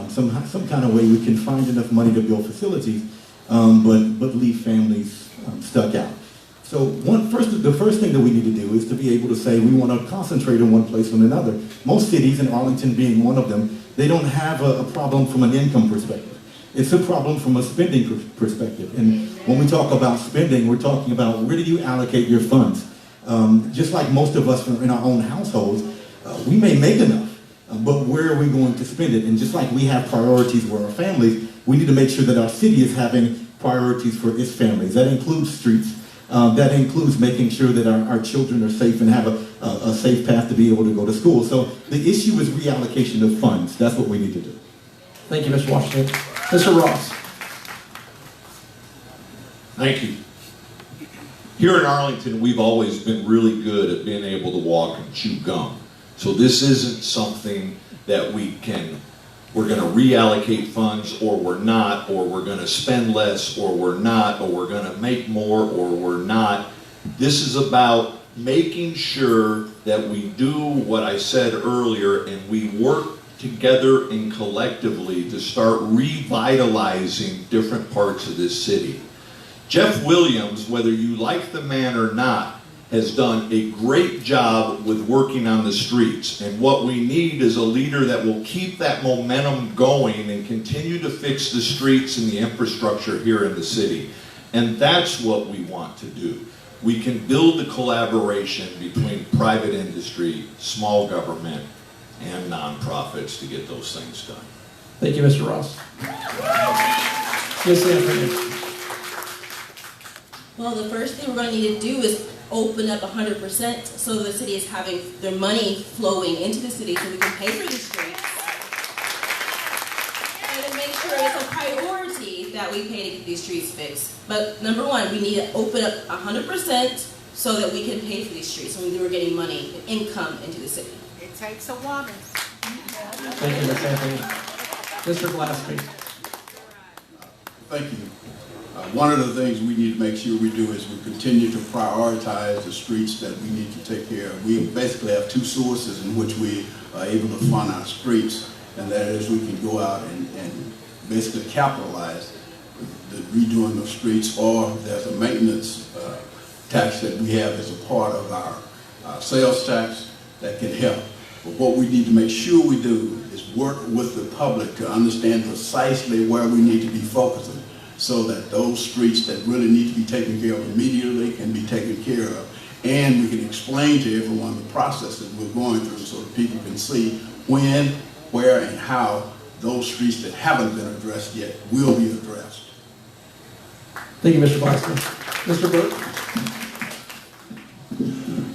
Speaker 13: Some kind of way we can find enough money to build facilities, but leave families stuck out. So the first thing that we need to do is to be able to say we want to concentrate in one place or another. Most cities, and Arlington being one of them, they don't have a problem from an income perspective. It's a problem from a spending perspective. And when we talk about spending, we're talking about where do you allocate your funds? Just like most of us in our own households, we may make enough, but where are we going to spend it? And just like we have priorities for our families, we need to make sure that our city is having priorities for its families. That includes streets. That includes making sure that our children are safe and have a safe path to be able to go to school. So the issue is reallocation of funds. That's what we need to do.
Speaker 10: Thank you, Mr. Washington. Mr. Ross.
Speaker 14: Thank you. Here in Arlington, we've always been really good at being able to walk and chew gum. So this isn't something that we're going to reallocate funds, or we're not, or we're going to spend less, or we're not, or we're going to make more, or we're not. This is about making sure that we do what I said earlier, and we work together and collectively to start revitalizing different parts of this city. Jeff Williams, whether you like the man or not, has done a great job with working on the streets. And what we need is a leader that will keep that momentum going and continue to fix the streets and the infrastructure here in the city. And that's what we want to do. We can build the collaboration between private industry, small government, and nonprofits to get those things done.
Speaker 10: Thank you, Mr. Ross. Ms. Anthony.
Speaker 15: Well, the first thing we're going to need to do is open up 100% so the city is having their money flowing into the city so we can pay for the streets. And to make sure it's a priority that we pay to get these streets fixed. But number one, we need to open up 100% so that we can pay for these streets and we were getting money, income into the city.
Speaker 11: It takes a woman.
Speaker 10: Thank you, Ms. Anthony. Mr. Glassby.
Speaker 16: Thank you. One of the things we need to make sure we do is we continue to prioritize the streets that we need to take care of. We basically have two sources in which we are able to fund our streets, and that is we can go out and basically capitalize the redoing of streets, or there's a maintenance tax that we have as a part of our sales tax that can help. But what we need to make sure we do is work with the public to understand precisely where we need to be focusing, so that those streets that really need to be taken care of immediately can be taken care of. And we can explain to everyone the process that we're going through so that people can see when, where, and how those streets that haven't been addressed yet will be addressed.
Speaker 10: Thank you, Mr. Glassman. Mr. Burke?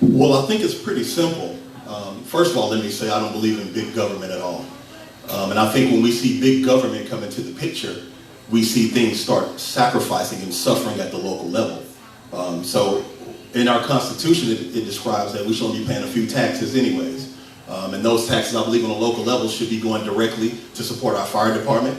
Speaker 17: Well, I think it's pretty simple. First of all, let me say I don't believe in big government at all. And I think when we see big government come into the picture, we see things start sacrificing and suffering at the local level. So in our Constitution, it describes that we should only be paying a few taxes anyways. And those taxes, I believe, on a local level should be going directly to support our fire department,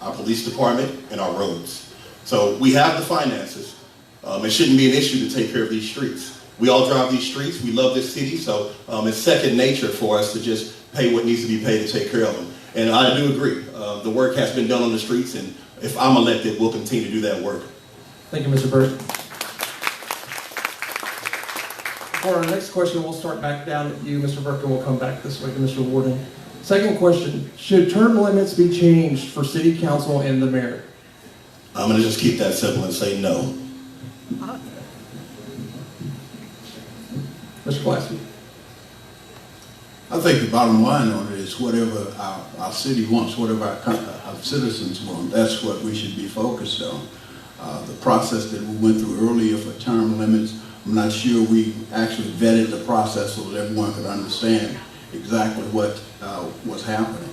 Speaker 17: our police department, and our roads. So we have the finances. It shouldn't be an issue to take care of these streets. We all drive these streets. We love this city. So it's second nature for us to just pay what needs to be paid to take care of them. And I do agree. The work has been done on the streets, and if I'm elected, we'll continue to do that work.
Speaker 10: Thank you, Mr. Burke. For our next question, we'll start back down at you, Mr. Burke, and we'll come back this way to Mr. Warden. Second question, should term limits be changed for city council and the mayor?
Speaker 17: I'm going to just keep that simple and say no.
Speaker 10: Mr. Glassman.
Speaker 16: I think the bottom line on it is whatever our city wants, whatever our citizens want, that's what we should be focused on. The process that we went through earlier for term limits, I'm not sure we actually vetted the process so that everyone could understand exactly what was happening.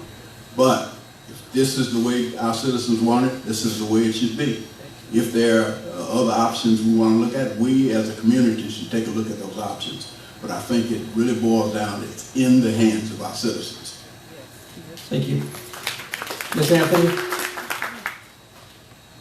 Speaker 16: But if this is the way our citizens want it, this is the way it should be. If there are other options we want to look at, we as a community should take a look at those options. But I think it really boils down, it's in the hands of our citizens.
Speaker 10: Thank you. Ms. Anthony?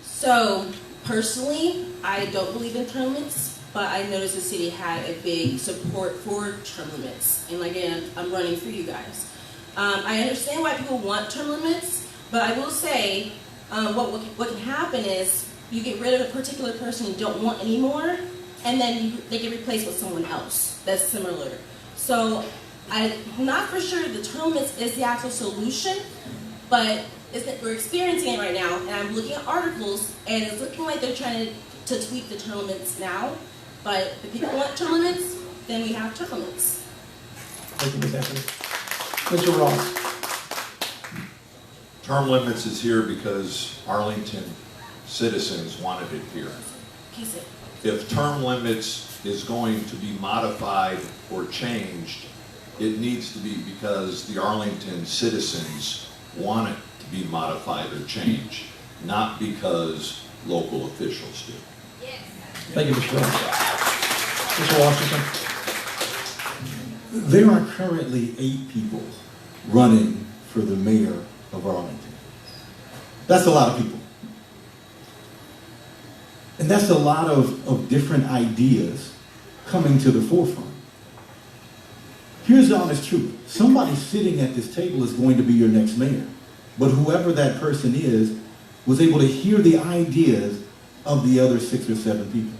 Speaker 15: So, personally, I don't believe in term limits, but I noticed the city had a big support for term limits. And again, I'm running for you guys. I understand why people want term limits, but I will say what can happen is you get rid of a particular person you don't want anymore, and then they get replaced with someone else that's similar. So I'm not for sure the term limits is the actual solution, but we're experiencing it right now, and I'm looking at articles, and it's looking like they're trying to tweak the term limits now. But if people want term limits, then we have term limits.
Speaker 10: Thank you, Ms. Anthony. Mr. Ross.
Speaker 14: Term limits is here because Arlington citizens wanted it here. If term limits is going to be modified or changed, it needs to be because the Arlington citizens want it to be modified or changed, not because local officials do.
Speaker 10: Thank you, Mr. Ross. Mr. Washington.
Speaker 13: There are currently 8 people running for the mayor of Arlington. That's a lot of people. And that's a lot of different ideas coming to the forefront. Here's the honest truth. Somebody sitting at this table is going to be your next mayor. But whoever that person is was able to hear the ideas of the other 6 or 7 people.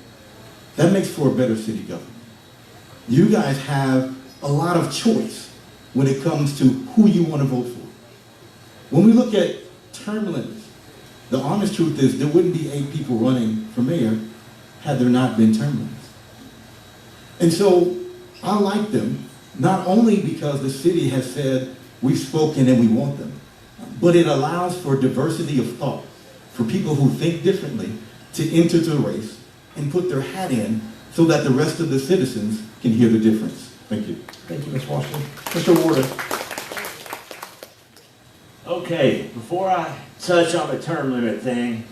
Speaker 13: That makes for a better city government. You guys have a lot of choice when it comes to who you want to vote for. When we look at term limits, the honest truth is there wouldn't be 8 people running for mayor had there not been term limits. And so I like them, not only because the city has said we've spoken and we want them, but it allows for diversity of thought, for people who think differently to enter the race and put their hat in so that the rest of the citizens can hear the difference. Thank you.
Speaker 10: Thank you, Ms. Washington. Mr. Warden.
Speaker 12: Okay, before I touch on the term limit thing,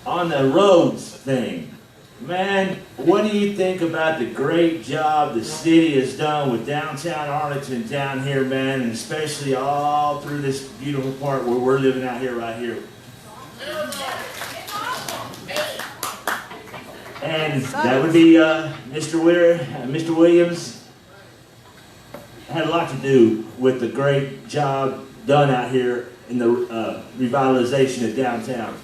Speaker 12: on the roads thing, Man, what do you think about the great job the city has done with downtown Arlington down here, man, and especially all through this beautiful part where we're living out here, right here. And that would be Mr. Williams had a lot to do with the great job done out here in the revitalization of downtown.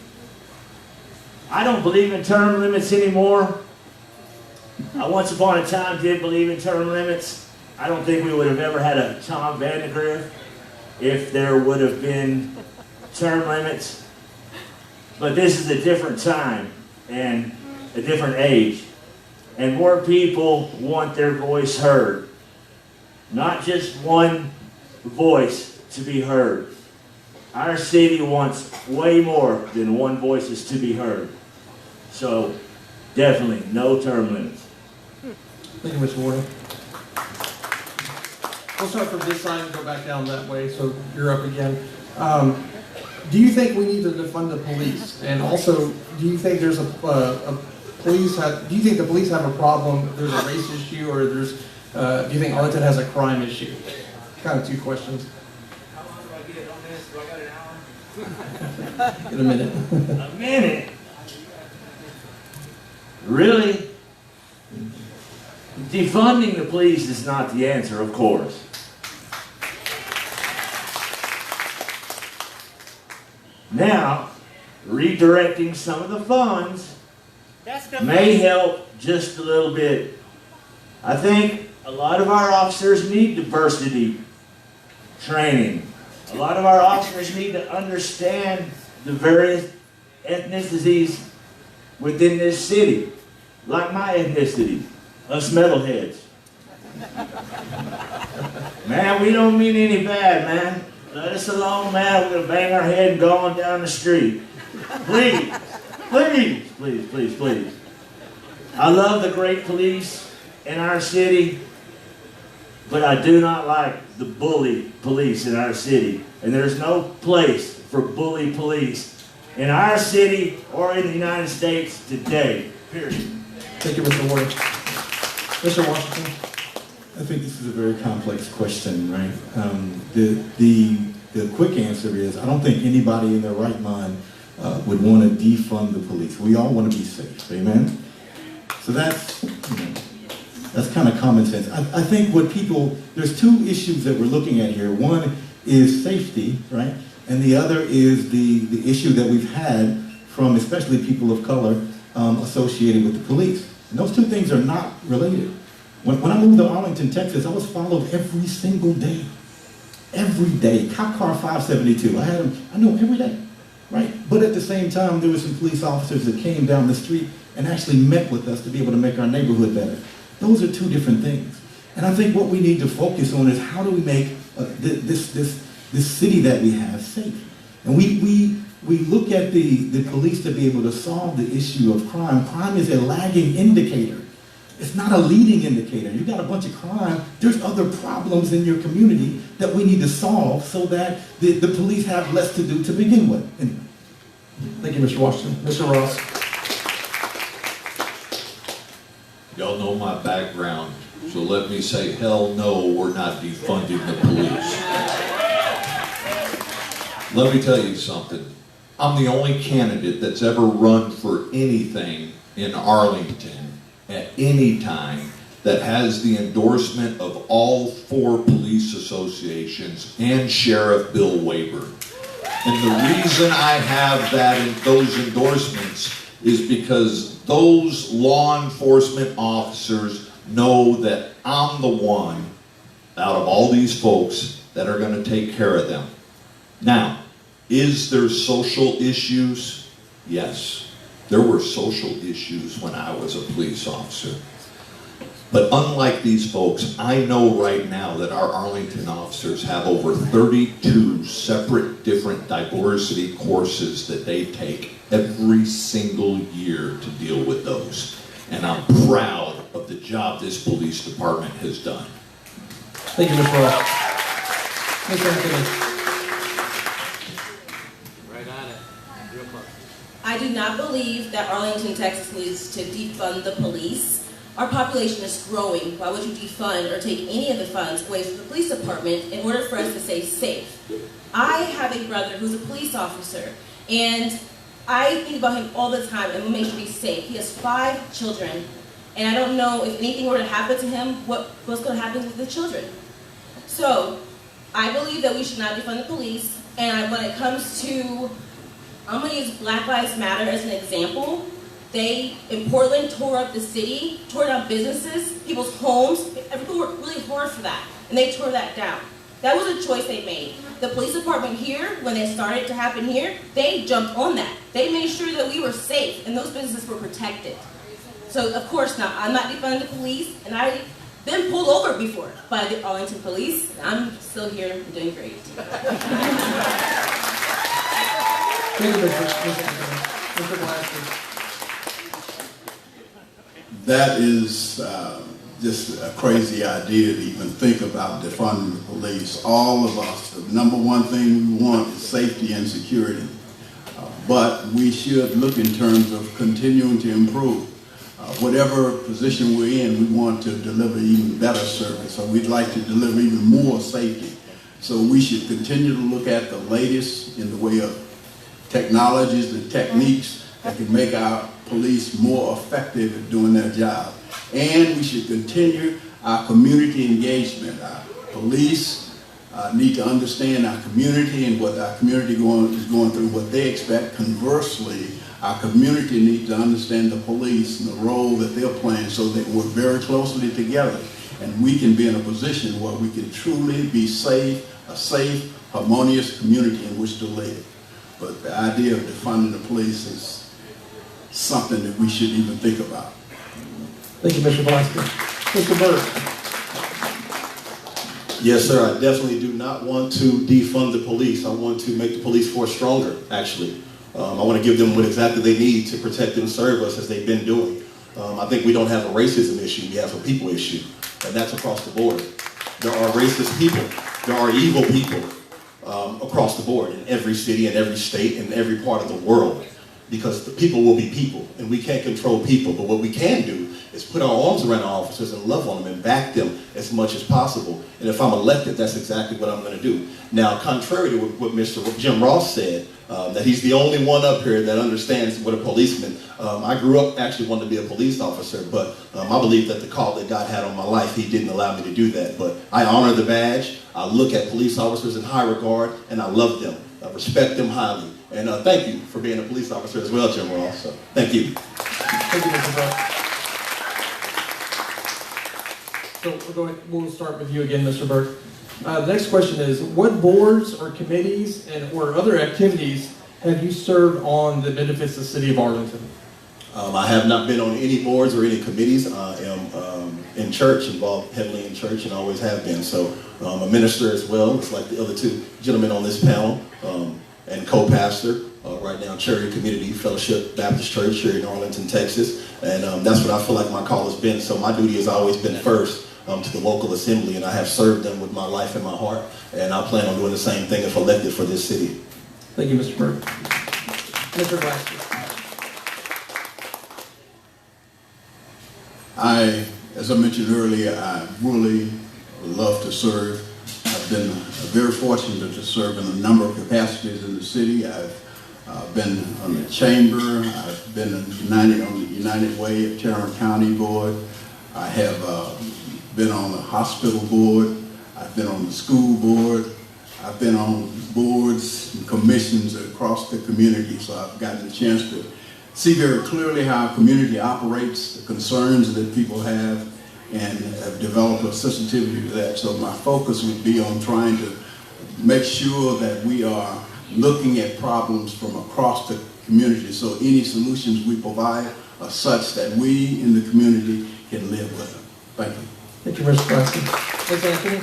Speaker 12: I don't believe in term limits anymore. I once upon a time did believe in term limits. I don't think we would have ever had a Tom Vandegrift if there would have been term limits. But this is a different time and a different age. And more people want their voice heard. Not just one voice to be heard. Our city wants way more than one voice to be heard. So, definitely, no term limits.
Speaker 10: Thank you, Mr. Warner. We'll start from this side and go back down that way, so you're up again. Do you think we need to defund the police? And also, do you think there's do you think the police have a problem, there's a race issue, or do you think Arlington has a crime issue? Kind of two questions.
Speaker 18: How long do I get on this? Do I got an hour?
Speaker 10: In a minute.
Speaker 12: A minute? Really? Defunding the police is not the answer, of course. Now, redirecting some of the funds may help just a little bit. I think a lot of our officers need diversity training. A lot of our officers need to understand the various ethnicities within this city, like my ethnicity, us metalheads. Man, we don't mean any bad, man. Let us alone, man. We're going to bang our head and go on down the street. Please, please, please, please, please. I love the great police in our city, but I do not like the bully police in our city. And there's no place for bully police in our city or in the United States today, period.
Speaker 10: Thank you, Mr. Warner. Mr. Washington?
Speaker 13: I think this is a very complex question, right? The quick answer is I don't think anybody in their right mind would want to defund the police. We all want to be safe, amen? So that's kind of common sense. I think there's two issues that we're looking at here. One is safety, right? And the other is the issue that we've had from especially people of color associated with the police. And those two things are not related. When I moved to Arlington, Texas, I was followed every single day. Every day. Cop car 572. I knew every day, right? But at the same time, there were some police officers that came down the street and actually met with us to be able to make our neighborhood better. Those are two different things. And I think what we need to focus on is how do we make this city that we have safe? And we look at the police to be able to solve the issue of crime. Crime is a lagging indicator. It's not a leading indicator. You got a bunch of crime. There's other problems in your community that we need to solve so that the police have less to do to begin with. Anyway.
Speaker 10: Thank you, Mr. Washington. Mr. Ross.
Speaker 14: Y'all know my background, so let me say, hell no, we're not defunding the police. Let me tell you something. I'm the only candidate that's ever run for anything in Arlington at any time that has the endorsement of all 4 police associations and Sheriff Bill Wayburn. And the reason I have those endorsements is because those law enforcement officers know that I'm the one out of all these folks that are going to take care of them. Now, is there social issues? Yes. There were social issues when I was a police officer. But unlike these folks, I know right now that our Arlington officers have over 32 separate different diversity courses that they take every single year to deal with those. And I'm proud of the job this police department has done.
Speaker 10: Thank you, Mr. Ross. Mr. Anthony.
Speaker 18: Right on it. Real close.
Speaker 15: I do not believe that Arlington, Texas needs to defund the police. Our population is growing. Why would you defund or take any of the funds away from the police department in order for us to stay safe? I have a brother who's a police officer, and I think about him all the time, and we make sure he's safe. He has 5 children, and I don't know if anything were to happen to him, what's going to happen with the children. So, I believe that we should not defund the police, and when it comes to, I'm going to use Black Lives Matter as an example. They, in Portland, tore up the city, tore down businesses, people's homes. People worked really hard for that, and they tore that down. That was a choice they made. The police department here, when it started to happen here, they jumped on that. They made sure that we were safe, and those businesses were protected. So, of course not. I'm not defunding the police, and I've been pulled over before by the Arlington police, and I'm still here and doing great.
Speaker 3: Thank you, Mr. Glasser.
Speaker 16: That is just a crazy idea to even think about defunding the police. All of us, the number one thing we want is safety and security. But we should look in terms of continuing to improve. Whatever position we're in, we want to deliver even better service, or we'd like to deliver even more safety. So we should continue to look at the latest in the way of technologies and techniques that can make our police more effective at doing their job. And we should continue our community engagement. Our police need to understand our community and what our community is going through, what they expect. Conversely, our community needs to understand the police and the role that they're playing so that we're very closely together and we can be in a position where we can truly be safe, a safe, harmonious community in which to live. But the idea of defunding the police is something that we should even think about.
Speaker 10: Thank you, Mr. Blaster. Mr. Burke.
Speaker 17: Yes, sir. I definitely do not want to defund the police. I want to make the police force stronger, actually. I want to give them what exactly they need to protect and serve us as they've been doing. I think we don't have a racism issue. We have a people issue, and that's across the board. There are racist people. There are evil people across the board in every city, in every state, in every part of the world. Because the people will be people, and we can't control people. But what we can do is put our arms around our officers and love on them and back them as much as possible. And if I'm elected, that's exactly what I'm going to do. Now, contrary to what Mr. Jim Ross said, that he's the only one up here that understands what a policeman. I grew up actually wanting to be a police officer, but I believe that the call that God had on my life, he didn't allow me to do that. But I honor the badge. I look at police officers in high regard, and I love them. I respect them highly. And thank you for being a police officer as well, Jim Ross. So, thank you.
Speaker 10: Thank you, Mr. Burke. So we'll start with you again, Mr. Burke. The next question is, what boards or committees or other activities have you served on that benefits the city of Arlington?
Speaker 17: I have not been on any boards or any committees. I am in church, involved heavily in church, and always have been. So I'm a minister as well. It's like the other 2 gentlemen on this panel. And co-pastor right now, Cherry Community Fellowship Baptist Church here in Arlington, Texas. And that's what I feel like my call has been. So my duty has always been first to the local assembly, and I have served them with my life and my heart. And I plan on doing the same thing if elected for this city.
Speaker 10: Thank you, Mr. Burke. Mr. Blaster.
Speaker 16: As I mentioned earlier, I really love to serve. I've been very fortunate to serve in a number of capacities in the city. I've been on the chamber. I've been on the United Way of Tarrant County Board. I have been on the hospital board. I've been on the school board. I've been on boards and commissions across the community, so I've gotten a chance to see very clearly how our community operates, the concerns that people have, and have developed a sensitivity to that. So my focus would be on trying to make sure that we are looking at problems from across the community, so any solutions we provide are such that we in the community can live with them. Thank you.
Speaker 10: Thank you, Mr. Preston. Ms. Anthony?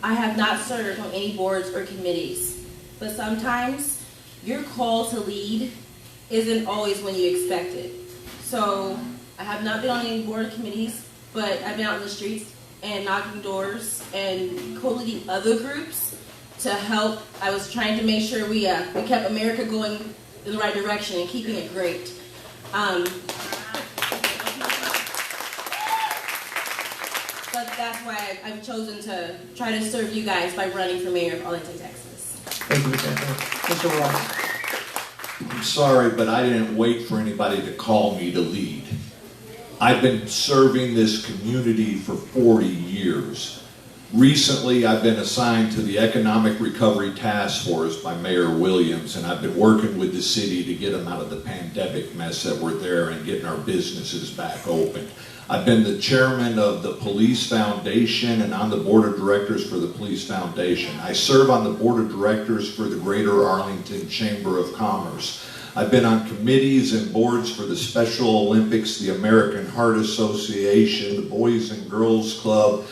Speaker 15: I have not served on any boards or committees, but sometimes your call to lead isn't always when you expect it. So I have not been on any board committees, but I've been out in the streets and knocking doors and co-leading other groups. to help. I was trying to make sure we kept America going in the right direction and keeping it great. But that's why I've chosen to try to serve you guys by running for mayor of Arlington, Texas.
Speaker 10: Thank you, Mr. Ross.
Speaker 14: I'm sorry, but I didn't wait for anybody to call me to lead. I've been serving this community for 40 years. Recently, I've been assigned to the Economic Recovery Task Force by Mayor Williams, and I've been working with the city to get them out of the pandemic mess that we're there and getting our businesses back open. I've been the chairman of the Police Foundation and on the board of directors for the Police Foundation. I serve on the board of directors for the Greater Arlington Chamber of Commerce. I've been on committees and boards for the Special Olympics, the American Heart Association, the Boys and Girls Club.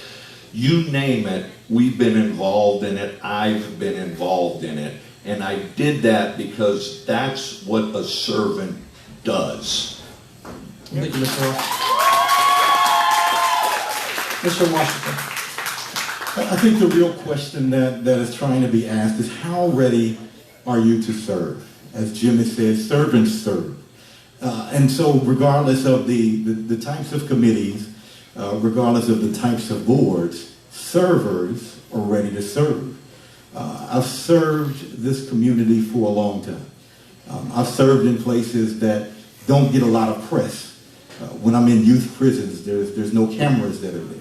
Speaker 14: You name it, we've been involved in it, I've been involved in it. And I did that because that's what a servant does.
Speaker 10: Thank you, Mr. Ross. Mr. Washington.
Speaker 13: I think the real question that is trying to be asked is how ready are you to serve? As Jim has said, servants serve. And so regardless of the types of committees, regardless of the types of boards, servers are ready to serve. I've served this community for a long time. I've served in places that don't get a lot of press. When I'm in youth prisons, there's no cameras that are there.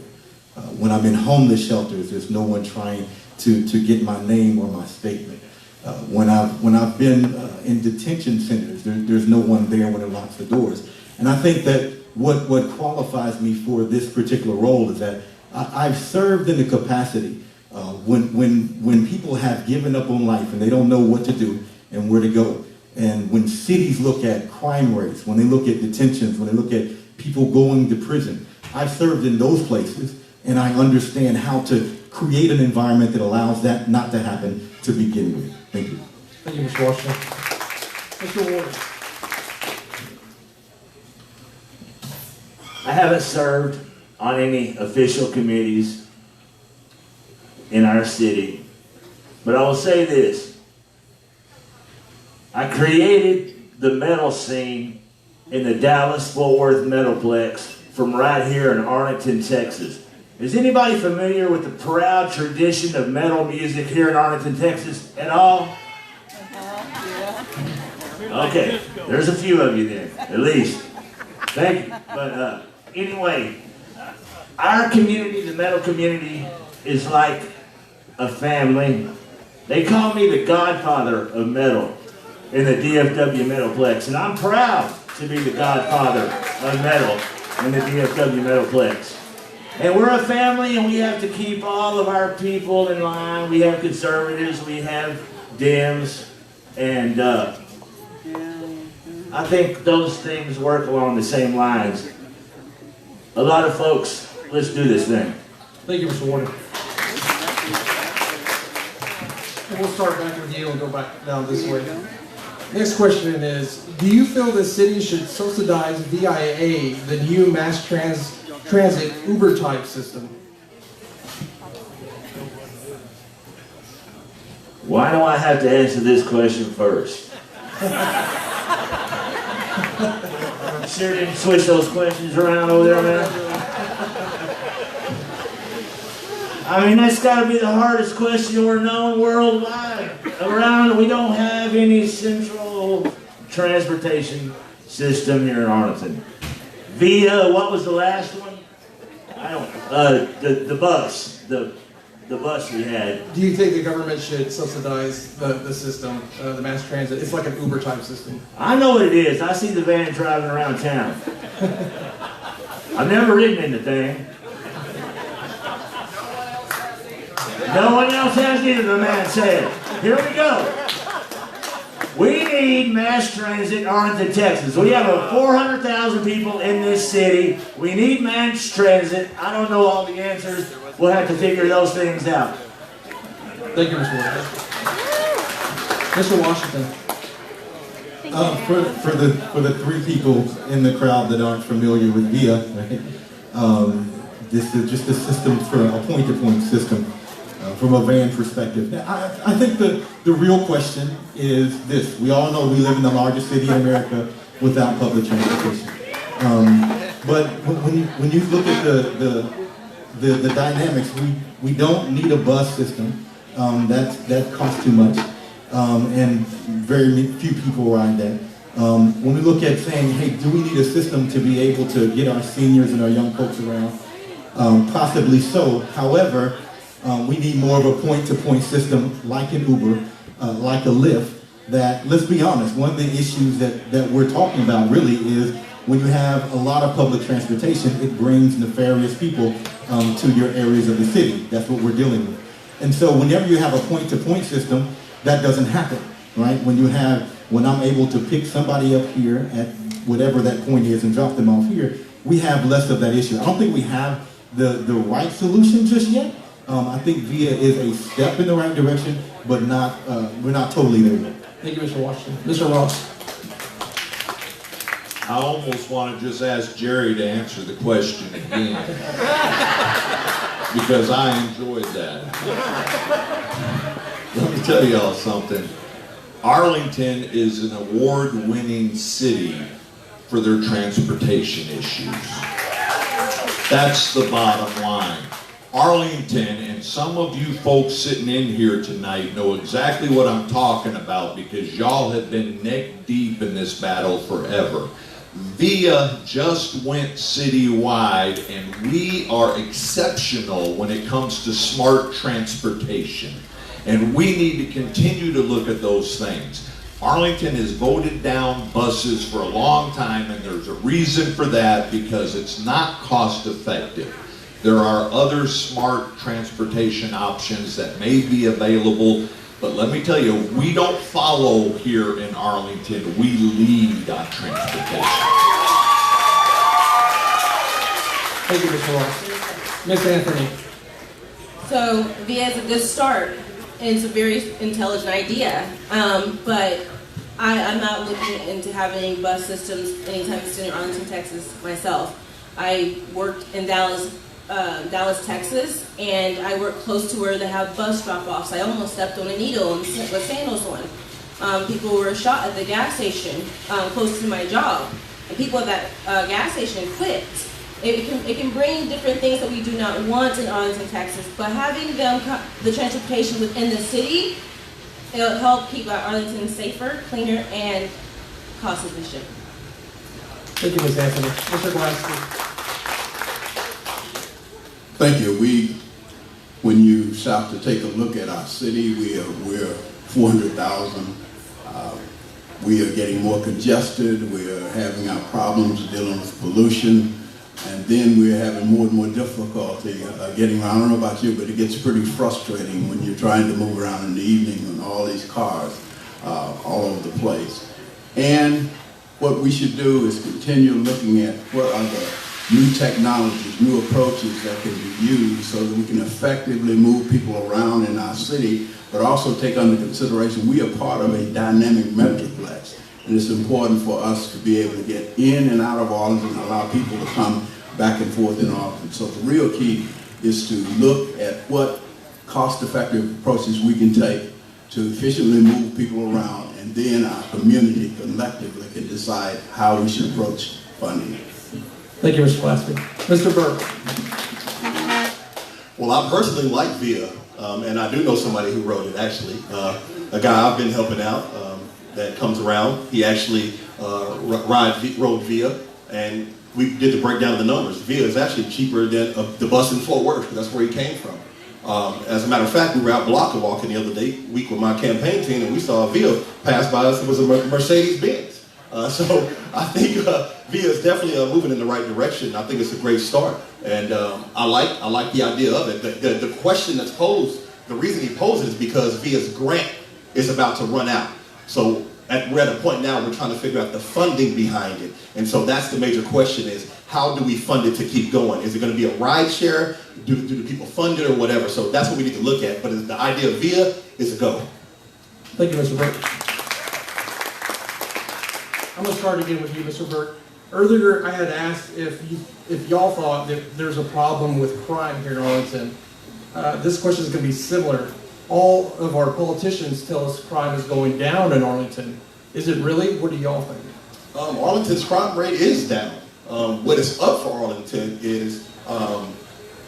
Speaker 13: When I'm in homeless shelters, there's no one trying to get my name or my statement. When I've been in detention centers, there's no one there when it locks the doors. And I think that what qualifies me for this particular role is that I've served in the capacity when people have given up on life and they don't know what to do and where to go. And when cities look at crime rates, when they look at detentions, when they look at people going to prison, I've served in those places and I understand how to create an environment that allows that not to happen to begin with. Thank you.
Speaker 10: Thank you, Mr. Washington. Mr. Ward.
Speaker 12: I haven't served on any official committees in our city, but I will say this. I created the metal scene in the Dallas-Fort Worth Metalplex from right here in Arlington, Texas. Is anybody familiar with the proud tradition of metal music here in Arlington, Texas at all? Okay, there's a few of you then, at least. Thank you. But anyway, our community, the metal community, is like a family. They call me the godfather of metal in the DFW Metalplex, and I'm proud to be the godfather of metal in the DFW Metalplex. And we're a family, and we have to keep all of our people in line. We have conservatives, we have Dems, and I think those things work along the same lines. A lot of folks, let's do this thing.
Speaker 10: Thank you, Mr. Warner. And we'll start back with you and go back down this way. Next question is, do you feel the city should subsidize VIA, the new mass transit Uber type system?
Speaker 12: Why do I have to answer this question first? Sure didn't switch those questions around over there, man. I mean, that's got to be the hardest question we're known worldwide. Around, we don't have any central transportation system here in Arlington. Via, what was the last one? I don't know. The bus. The bus we had.
Speaker 10: Do you think the government should subsidize the system, the mass transit? It's like an Uber type system.
Speaker 12: I know what it is. I see the van driving around town. I've never ridden in the thing. No one else has either, the man said. Here we go. We need mass transit in Arlington, Texas. We have 400,000 people in this city. We need mass transit. I don't know all the answers. We'll have to figure those things out.
Speaker 10: Thank you, Mr. Ward. Mr. Washington.
Speaker 13: For the three people in the crowd that aren't familiar with VIA, right? This is just a system for a point-to-point system. from a van perspective. Now, I think the real question is this. We all know we live in the largest city in America without public transportation. But when you look at the dynamics, we don't need a bus system. That costs too much, and very few people ride that. When we look at saying, hey, do we need a system to be able to get our seniors and our young folks around? Possibly so. However, we need more of a point-to-point system like an Uber, like a Lyft, that, let's be honest, one of the issues that we're talking about really is when you have a lot of public transportation, it brings nefarious people to your areas of the city. That's what we're dealing with. And so whenever you have a point-to-point system, that doesn't happen, right? When I'm able to pick somebody up here at whatever that point is and drop them off here, we have less of that issue. I don't think we have the right solution just yet. I think VIA is a step in the right direction, but we're not totally there yet.
Speaker 10: Thank you, Mr. Washington. Mr. Ross.
Speaker 14: I almost want to just ask Jerry to answer the question again. Because I enjoyed that. Let me tell y'all something. Arlington is an award-winning city for their transportation issues. That's the bottom line. Arlington, and some of you folks sitting in here tonight know exactly what I'm talking about because y'all have been neck deep in this battle forever. VIA just went citywide, and we are exceptional when it comes to smart transportation. And we need to continue to look at those things. Arlington has voted down buses for a long time, and there's a reason for that because it's not cost effective. There are other smart transportation options that may be available, but let me tell you, we don't follow here in Arlington, we lead on transportation.
Speaker 10: Thank you, Mr. Ross. Ms. Anthony.
Speaker 15: So VIA is a good start. It's a very intelligent idea, but I'm not looking into having bus systems anytime soon in Arlington, Texas myself. I worked in Dallas, Texas, and I work close to where they have bus drop-offs. I almost stepped on a needle and with sandals on. People were shot at the gas station close to my job, and people at that gas station quit. It can bring different things that we do not want in Arlington, Texas, but having the transportation within the city, it'll help keep Arlington safer, cleaner, and cost efficient.
Speaker 10: Thank you, Ms. Anthony. Mr. Glasgow.
Speaker 16: Thank you. When you stop to take a look at our city, we're 400,000. We are getting more congested. We are having our problems dealing with pollution. And then we're having more and more difficulty getting around. I don't know about you, but it gets pretty frustrating when you're trying to move around in the evening on all these cars all over the place. And what we should do is continue looking at what are the new technologies, new approaches that can be used so that we can effectively move people around in our city, but also take under consideration we are part of a dynamic metroplex. And it's important for us to be able to get in and out of Arlington and allow people to come back and forth in Arlington. So the real key is to look at what cost-effective approaches we can take to efficiently move people around, and then our community collectively can decide how we should approach funding.
Speaker 10: Thank you, Mr. Glasgow. Mr. Burke.
Speaker 17: Well, I personally like VIA, and I do know somebody who wrote it, actually. A guy I've been helping out that comes around. He actually rode VIA, and we did the breakdown of the numbers. VIA is actually cheaper than the bus in Fort Worth, because that's where he came from. As a matter of fact, we were out block walking the other week with my campaign team, and we saw a VIA pass by us. It was a Mercedes-Benz. So I think VIA is definitely moving in the right direction. I think it's a great start, and I like the idea of it. The question that's posed, the reason he posed it is because VIA's grant is about to run out. So we're at a point now we're trying to figure out the funding behind it, and so that's the major question: is how do we fund it to keep going? Is it going to be a ride share? Do the people fund it or whatever? So that's what we need to look at. But the idea of VIA is a go.
Speaker 10: Thank you, Mr. Burke. I'm going to start again with you, Mr. Burke. Earlier, I had asked if y'all thought that there's a problem with crime here in Arlington. this question is going to be similar. All of our politicians tell us crime is going down in Arlington. Is it really? What do y'all think?
Speaker 17: Arlington's crime rate is down. What is up for Arlington is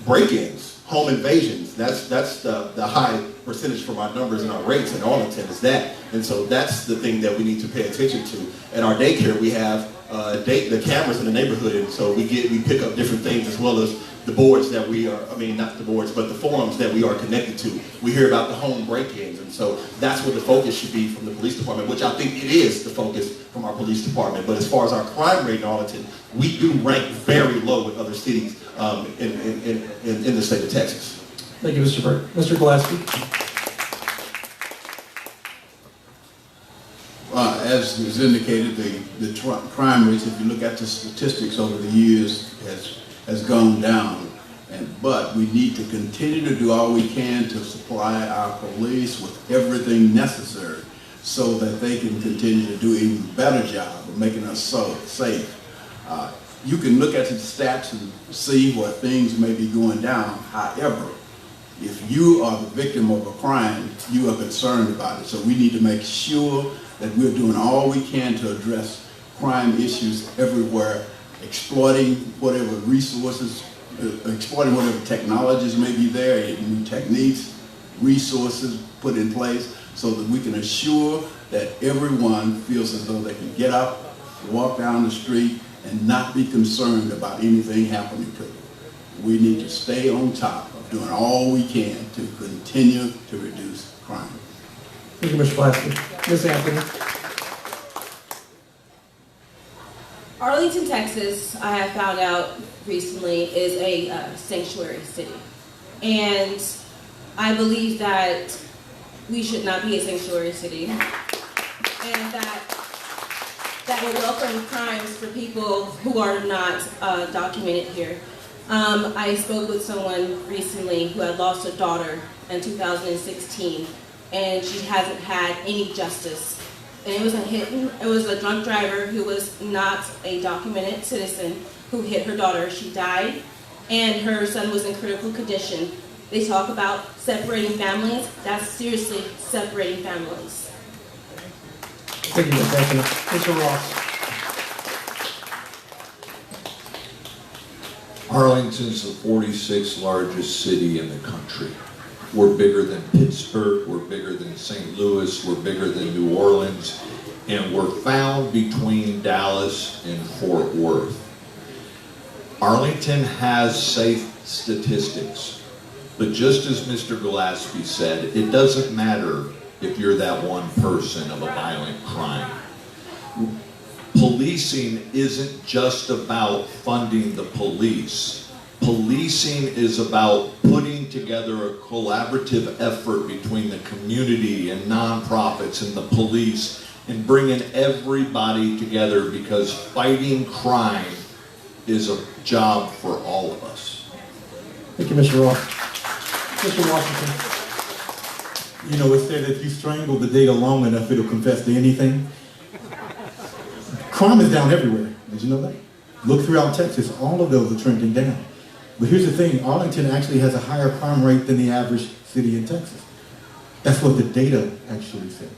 Speaker 17: break-ins, home invasions. That's the high percentage for my numbers and our rates in Arlington is that. And so that's the thing that we need to pay attention to. At our daycare, we have the cameras in the neighborhood, and so we pick up different things as well as the boards that we are, I mean, not the boards, but the forums that we are connected to. We hear about the home break-ins, and so that's what the focus should be from the police department, which I think it is the focus from our police department. But as far as our crime rate in Arlington, we do rank very low with other cities in the state of Texas.
Speaker 10: Thank you, Mr. Burt. Mr. Gillespie.
Speaker 16: As is indicated, the crime rates, if you look at the statistics over the years, has gone down. But we need to continue to do all we can to supply our police with everything necessary so that they can continue to do an even better job of making us so safe. You can look at the stats and see where things may be going down. However, if you are the victim of a crime, you are concerned about it. So we need to make sure that we're doing all we can to address crime issues everywhere, exploiting whatever resources, exploiting whatever technologies may be there, new techniques, resources put in place so that we can assure that everyone feels as though they can get up, walk down the street, and not be concerned about anything happening to them. We need to stay on top of doing all we can to continue to reduce crime.
Speaker 10: Thank you, Mr. Gillespie. Ms. Anthony.
Speaker 15: Arlington, Texas, I have found out recently, is a sanctuary city. And I believe that we should not be a sanctuary city. And that will welcome crimes for people who are not documented here. I spoke with someone recently who had lost her daughter in 2016, and she hasn't had any justice. And it was a drunk driver who was not a documented citizen who hit her daughter. She died, and her son was in critical condition. They talk about separating families. That's seriously separating families.
Speaker 10: Thank you, Ms. Anthony. Mr. Ross.
Speaker 14: Arlington's the 46th largest city in the country. We're bigger than Pittsburgh, we're bigger than St. Louis, we're bigger than New Orleans, and we're found between Dallas and Fort Worth. Arlington has safe statistics, but just as Mr. Gillespie said, it doesn't matter if you're that one person of a violent crime. Policing isn't just about funding the police. Policing is about putting together a collaborative effort between the community and nonprofits and the police and bringing everybody together, because fighting crime is a job for all of us.
Speaker 10: Thank you, Mr. Ross. Mr. Washington.
Speaker 13: You know, it said if you strangle the data long enough, it'll confess to anything. Crime is down everywhere. Did you know that? Look throughout Texas, all of those are trending down. But here's the thing, Arlington actually has a higher crime rate than the average city in Texas. That's what the data actually says.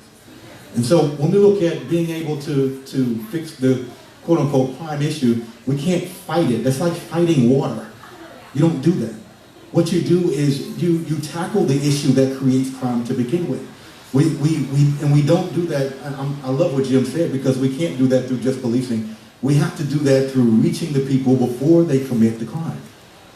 Speaker 13: And so when we look at being able to fix the quote-unquote crime issue, we can't fight it. That's like fighting water. You don't do that. What you do is you tackle the issue that creates crime to begin with. We don't do that. I love what Jim said, because we can't do that through just policing. We have to do that through reaching the people before they commit the crime.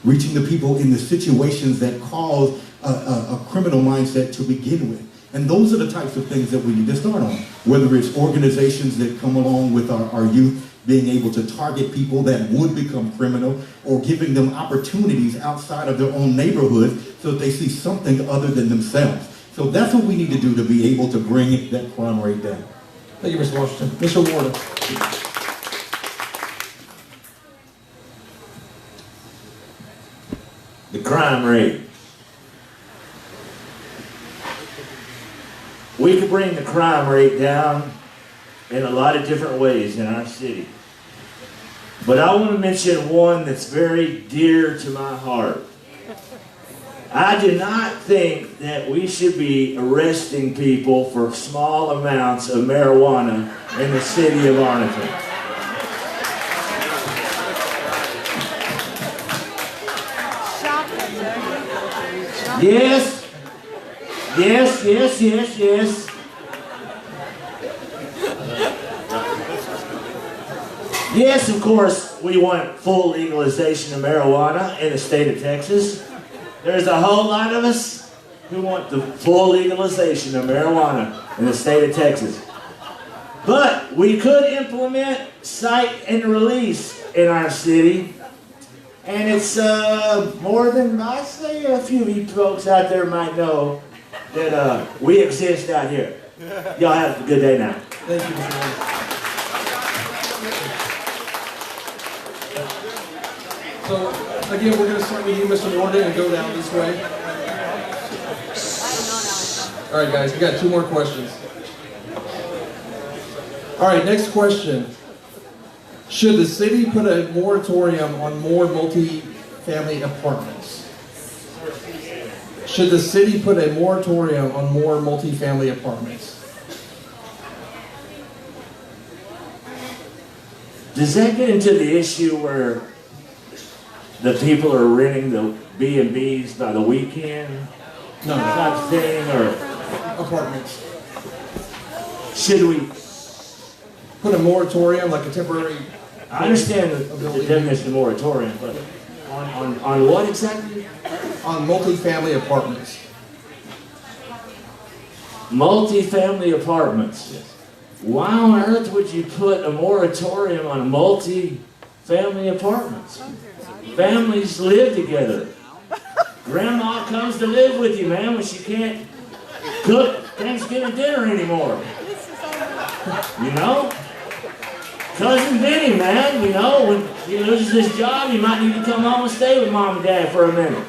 Speaker 13: Reaching the people in the situations that cause a criminal mindset to begin with. And those are the types of things that we need to start on. Whether it's organizations that come along with our youth, being able to target people that would become criminal, or giving them opportunities outside of their own neighborhood so that they see something other than themselves. So that's what we need to do to be able to bring that crime rate down.
Speaker 10: Thank you, Mr. Washington. Mr. Warden.
Speaker 12: The crime rate. We could bring the crime rate down in a lot of different ways in our city. But I want to mention one that's very dear to my heart. I do not think that we should be arresting people for small amounts of marijuana in the city of Arlington. Yes, yes, yes, yes, yes. Yes, of course, we want full legalization of marijuana in the state of Texas. There's a whole lot of us who want the full legalization of marijuana in the state of Texas. But we could implement cite and release in our city. And it's more than, I say, a few of you folks out there might know that we exist out here. Y'all have a good day now.
Speaker 10: Thank you, Mr. Ward. So, again, we're going to start with you, Mr. Warden, and go down this way. All right, guys, we got 2 more questions. All right, next question. Should the city put a moratorium on more multi-family apartments? Should the city put a moratorium on more multi-family apartments?
Speaker 12: Does that get into the issue where the people are renting the B&Bs by the weekend?
Speaker 10: No.
Speaker 12: Type thing, or
Speaker 10: apartments.
Speaker 12: Should we
Speaker 10: put a moratorium, like a temporary?
Speaker 12: I understand the definition of moratorium, but on what exactly?
Speaker 10: On multi-family apartments.
Speaker 12: Multi-family apartments.
Speaker 10: Yes.
Speaker 12: Why on earth would you put a moratorium on multi-family apartments? Families live together. Grandma comes to live with you, man, when she can't cook Thanksgiving dinner anymore. You know? Cousin Vinny, man, you know, when he loses his job, you might need to come home and stay with Mom and Dad for a minute.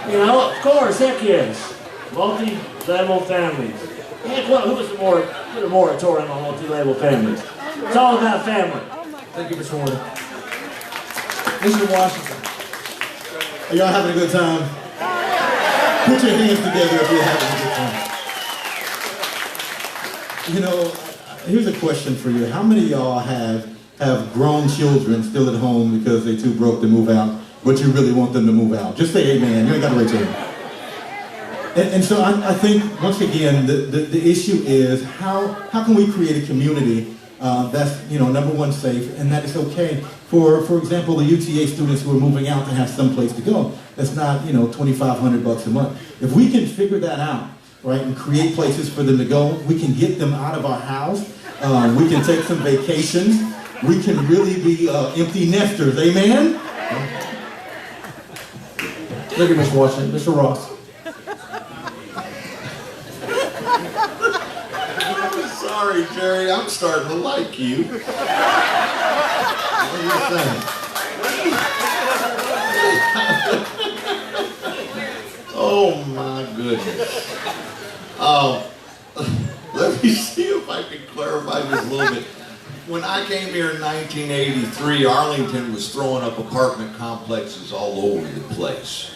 Speaker 12: You know, of course, heck yes. Multi-level families. Heck, what, who was the put a moratorium on multi-level families? It's all about family.
Speaker 10: Thank you, Mr. Warden. Mr. Washington.
Speaker 13: Are y'all having a good time? Put your hands together if you're having a good time. You know, here's a question for you. How many of y'all have grown children still at home because they're too broke to move out, but you really want them to move out? Just say amen. You ain't got to raise your hand. And so I think, once again, the issue is how can we create a community that's, you know, number one, safe, and that it's okay for example, the UTA students who are moving out to have some place to go. That's not, you know, $2,500 a month. If we can figure that out, right, and create places for them to go, we can get them out of our house. We can take some vacations. We can really be empty nesters. Amen?
Speaker 10: Look at Mr. Washington. Mr. Ross.
Speaker 14: I'm sorry, Jerry. I'm starting to like you. What are you saying? Oh, my goodness. Let me see if I can clarify this a little bit. When I came here in 1983, Arlington was throwing up apartment complexes all over the place.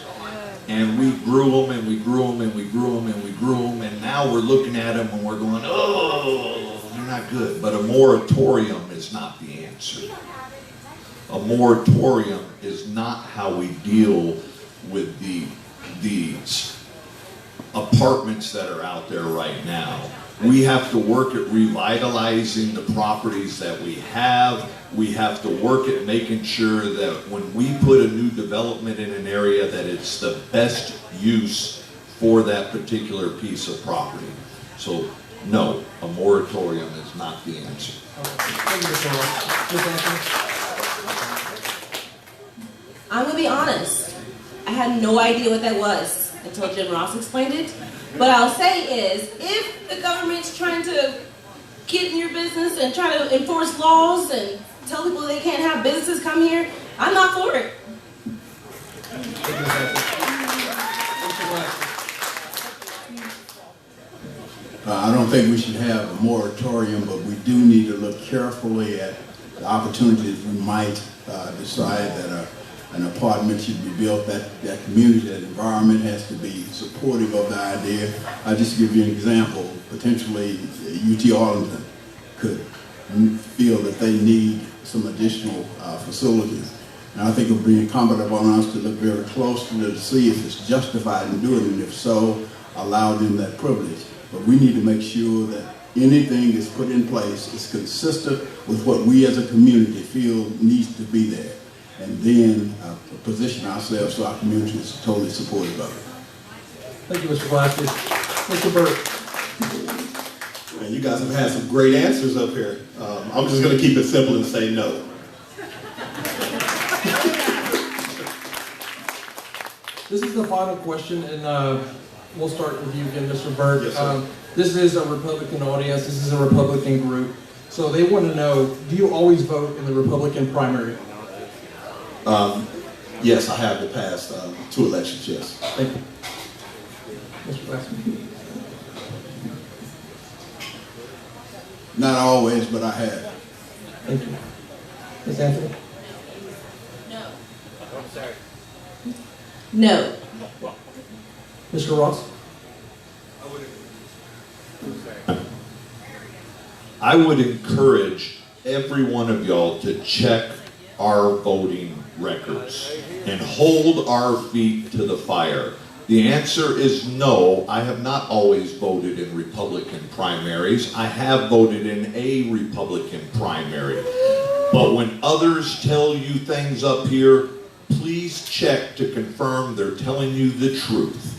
Speaker 14: And we grew them, and we grew them, and we grew them, and we grew them, and now we're looking at them and we're going, oh, they're not good. But a moratorium is not the answer. A moratorium is not how we deal with these apartments that are out there right now. We have to work at revitalizing the properties that we have. We have to work at making sure that when we put a new development in an area that it's the best use for that particular piece of property. So, no, a moratorium is not the answer.
Speaker 15: I'm going to be honest. I had no idea what that was until Jim Ross explained it. What I'll say is, if the government's trying to get in your business and try to enforce laws and tell people they can't have businesses come here, I'm not for it.
Speaker 16: I don't think we should have a moratorium, but we do need to look carefully at the opportunities we might decide that an apartment should be built, that community, that environment has to be supportive of the idea. I'll just give you an example. Potentially, UT Arlington could feel that they need some additional facilities. And I think it would be incumbent upon us to look very closely to see if it's justified in doing it, and if so, allow them that privilege. But we need to make sure that anything that's put in place is consistent with what we as a community feel needs to be there. And then position ourselves so our community is totally supportive of it.
Speaker 10: Thank you, Mr. Glasgow. Mr. Burke.
Speaker 17: Man, you guys have had some great answers up here. I'm just going to keep it simple and say no.
Speaker 10: This is the final question, and we'll start with you again, Mr. Burke.
Speaker 17: Yes, sir.
Speaker 10: This is a Republican audience. This is a Republican group. So they want to know, do you always vote in the Republican primary?
Speaker 17: Yes, I have the past 2 elections, yes.
Speaker 10: Thank you. Mr. Glasgow.
Speaker 16: Not always, but I have.
Speaker 10: Thank you. Ms. Anthony?
Speaker 18: I'm sorry.
Speaker 15: No.
Speaker 10: Mr. Ross?
Speaker 14: I would encourage every one of y'all to check our voting records and hold our feet to the fire. The answer is no. I have not always voted in Republican primaries. I have voted in a Republican primary. But when others tell you things up here, please check to confirm they're telling you the truth.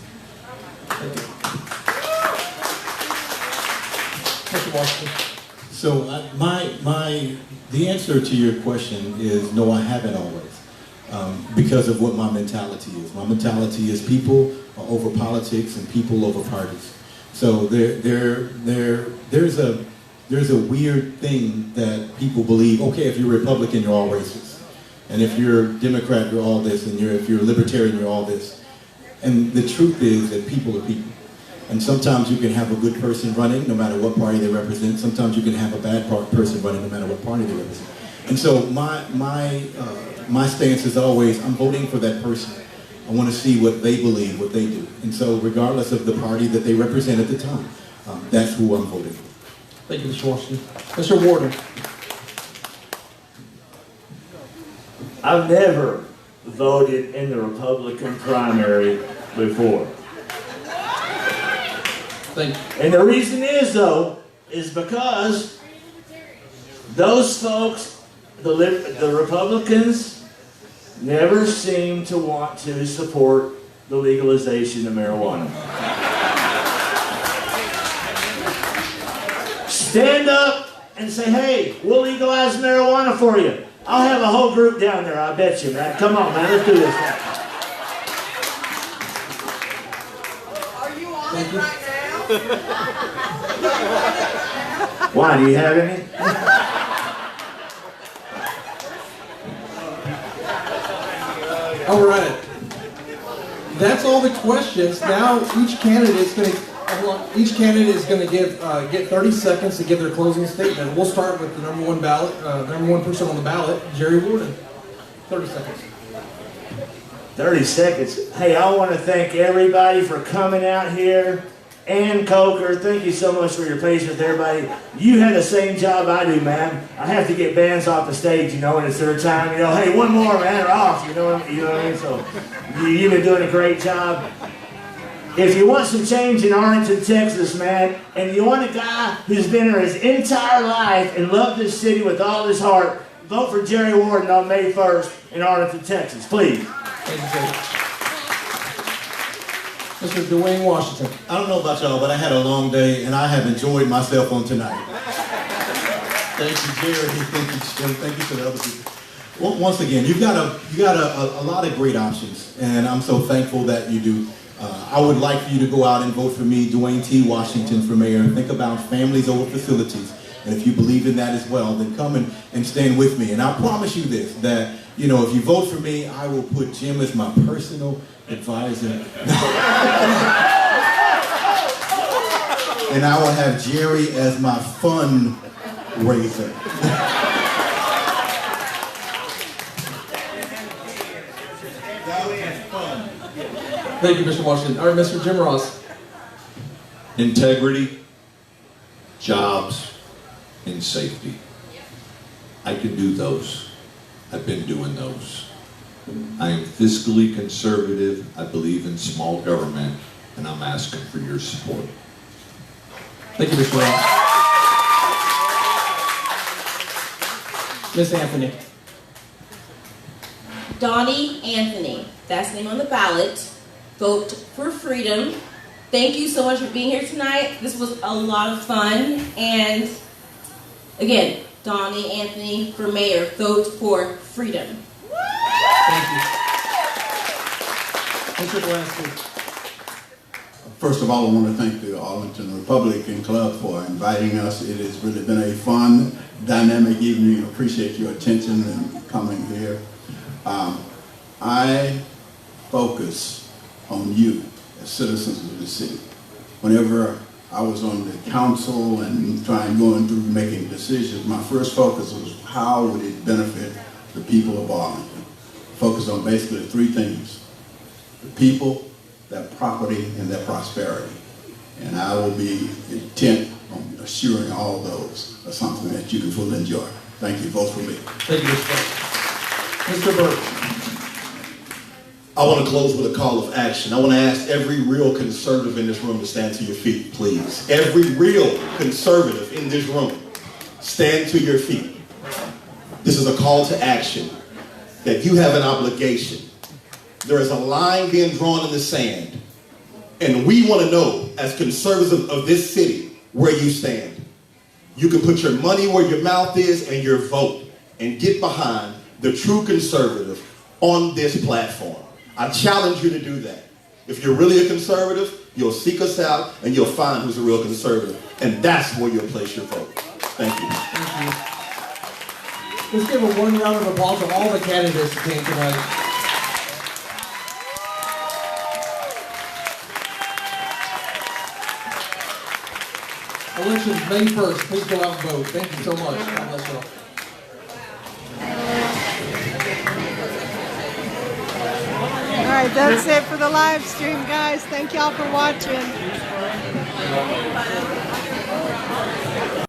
Speaker 10: Mr. Washington?
Speaker 13: So the answer to your question is no, I haven't always, because of what my mentality is. My mentality is people over politics and people over parties. So there's a weird thing that people believe. Okay, if you're Republican, you're all racist, and if you're Democrat, you're all this, and if you're Libertarian, you're all this. And the truth is that people are people. And sometimes you can have a good person running, no matter what party they represent. Sometimes you can have a bad person running, no matter what party they represent. And so my stance is always, I'm voting for that person. I want to see what they believe, what they do. And so regardless of the party that they represent at the time, that's who I'm voting for.
Speaker 10: Thank you, Mr. Washington. Mr. Warden.
Speaker 12: I've never voted in the Republican primary before.
Speaker 10: Thank you.
Speaker 12: And the reason is, though, is because those folks, the Republicans, never seem to want to support the legalization of marijuana. Stand up and say, hey, we'll legalize marijuana for you. I'll have a whole group down there, I bet you, man. Come on, man, let's do this.
Speaker 11: Are you on it right now?
Speaker 12: Why, do you have any?
Speaker 10: All right. That's all the questions. Now each candidate is going to get 30 seconds to give their closing statement. We'll start with the number one person on the ballot, Jerry Warden. 30 seconds.
Speaker 12: 30 seconds. Hey, I want to thank everybody for coming out here. Ann Coker, thank you so much for your patience with everybody. You had the same job I do, man. I have to get bands off the stage, you know, when it's their time. You know, hey, one more, man, or off. You know what I mean? So you've been doing a great job. If you want some change in Arlington, Texas, man, and you want a guy who's been here his entire life and loved this city with all his heart, vote for Jerry Warden on May 1st in Arlington, Texas, please.
Speaker 10: Thank you, Jerry. Mr. Dwayne Washington.
Speaker 13: I don't know about y'all, but I had a long day, and I have enjoyed myself on tonight. Thank you, Jerry. Thank you, Jim. Thank you to the other people. Well, once again, you've got a lot of great options, and I'm so thankful that you do. I would like for you to go out and vote for me, Dwayne T. Washington, for mayor. Think about families over facilities. And if you believe in that as well, then come and stand with me. And I promise you this, that, you know, if you vote for me, I will put Jim as my personal advisor. And I will have Jerry as my fundraiser.
Speaker 10: Thank you, Mr. Washington. All right, Mr. Jim Ross.
Speaker 14: Integrity, jobs, and safety. I can do those. I've been doing those. I am fiscally conservative. I believe in small government, and I'm asking for your support.
Speaker 10: Thank you, Mr. Ross. Miss Anthony.
Speaker 15: Donnie Anthony, that's the name on the ballot. Vote for freedom. Thank you so much for being here tonight. This was a lot of fun. And again, Donnie Anthony for mayor. Vote for freedom.
Speaker 10: Thank you. Mr. Glasgow.
Speaker 16: First of all, I want to thank the Arlington Republican Club for inviting us. It has really been a fun, dynamic evening. I appreciate your attention and coming here. I focus on you as citizens of the city. Whenever I was on the council and going through making decisions, my first focus was how would it benefit the people of Arlington. Focus on basically three things: the people, their property, and their prosperity. And I will be intent on assuring all those are something that you can fully enjoy. Thank you. Vote for me.
Speaker 10: Thank you, Mr. Burke.
Speaker 17: I want to close with a call of action. I want to ask every real conservative in this room to stand to your feet, please. Every real conservative in this room, stand to your feet. This is a call to action that you have an obligation. There is a line being drawn in the sand, and we want to know, as conservatives of this city, where you stand. You can put your money where your mouth is and your vote, and get behind the true conservative on this platform. I challenge you to do that. If you're really a conservative, you'll seek us out and you'll find who's a real conservative, and that's where you'll place your vote. Thank you.
Speaker 10: Thank you. Let's give a one round of applause to all the candidates who came tonight. Election's May 1st. Please go out and vote. Thank you so much. God bless you all.
Speaker 11: All right, that's it for the live stream, guys. Thank y'all for watching.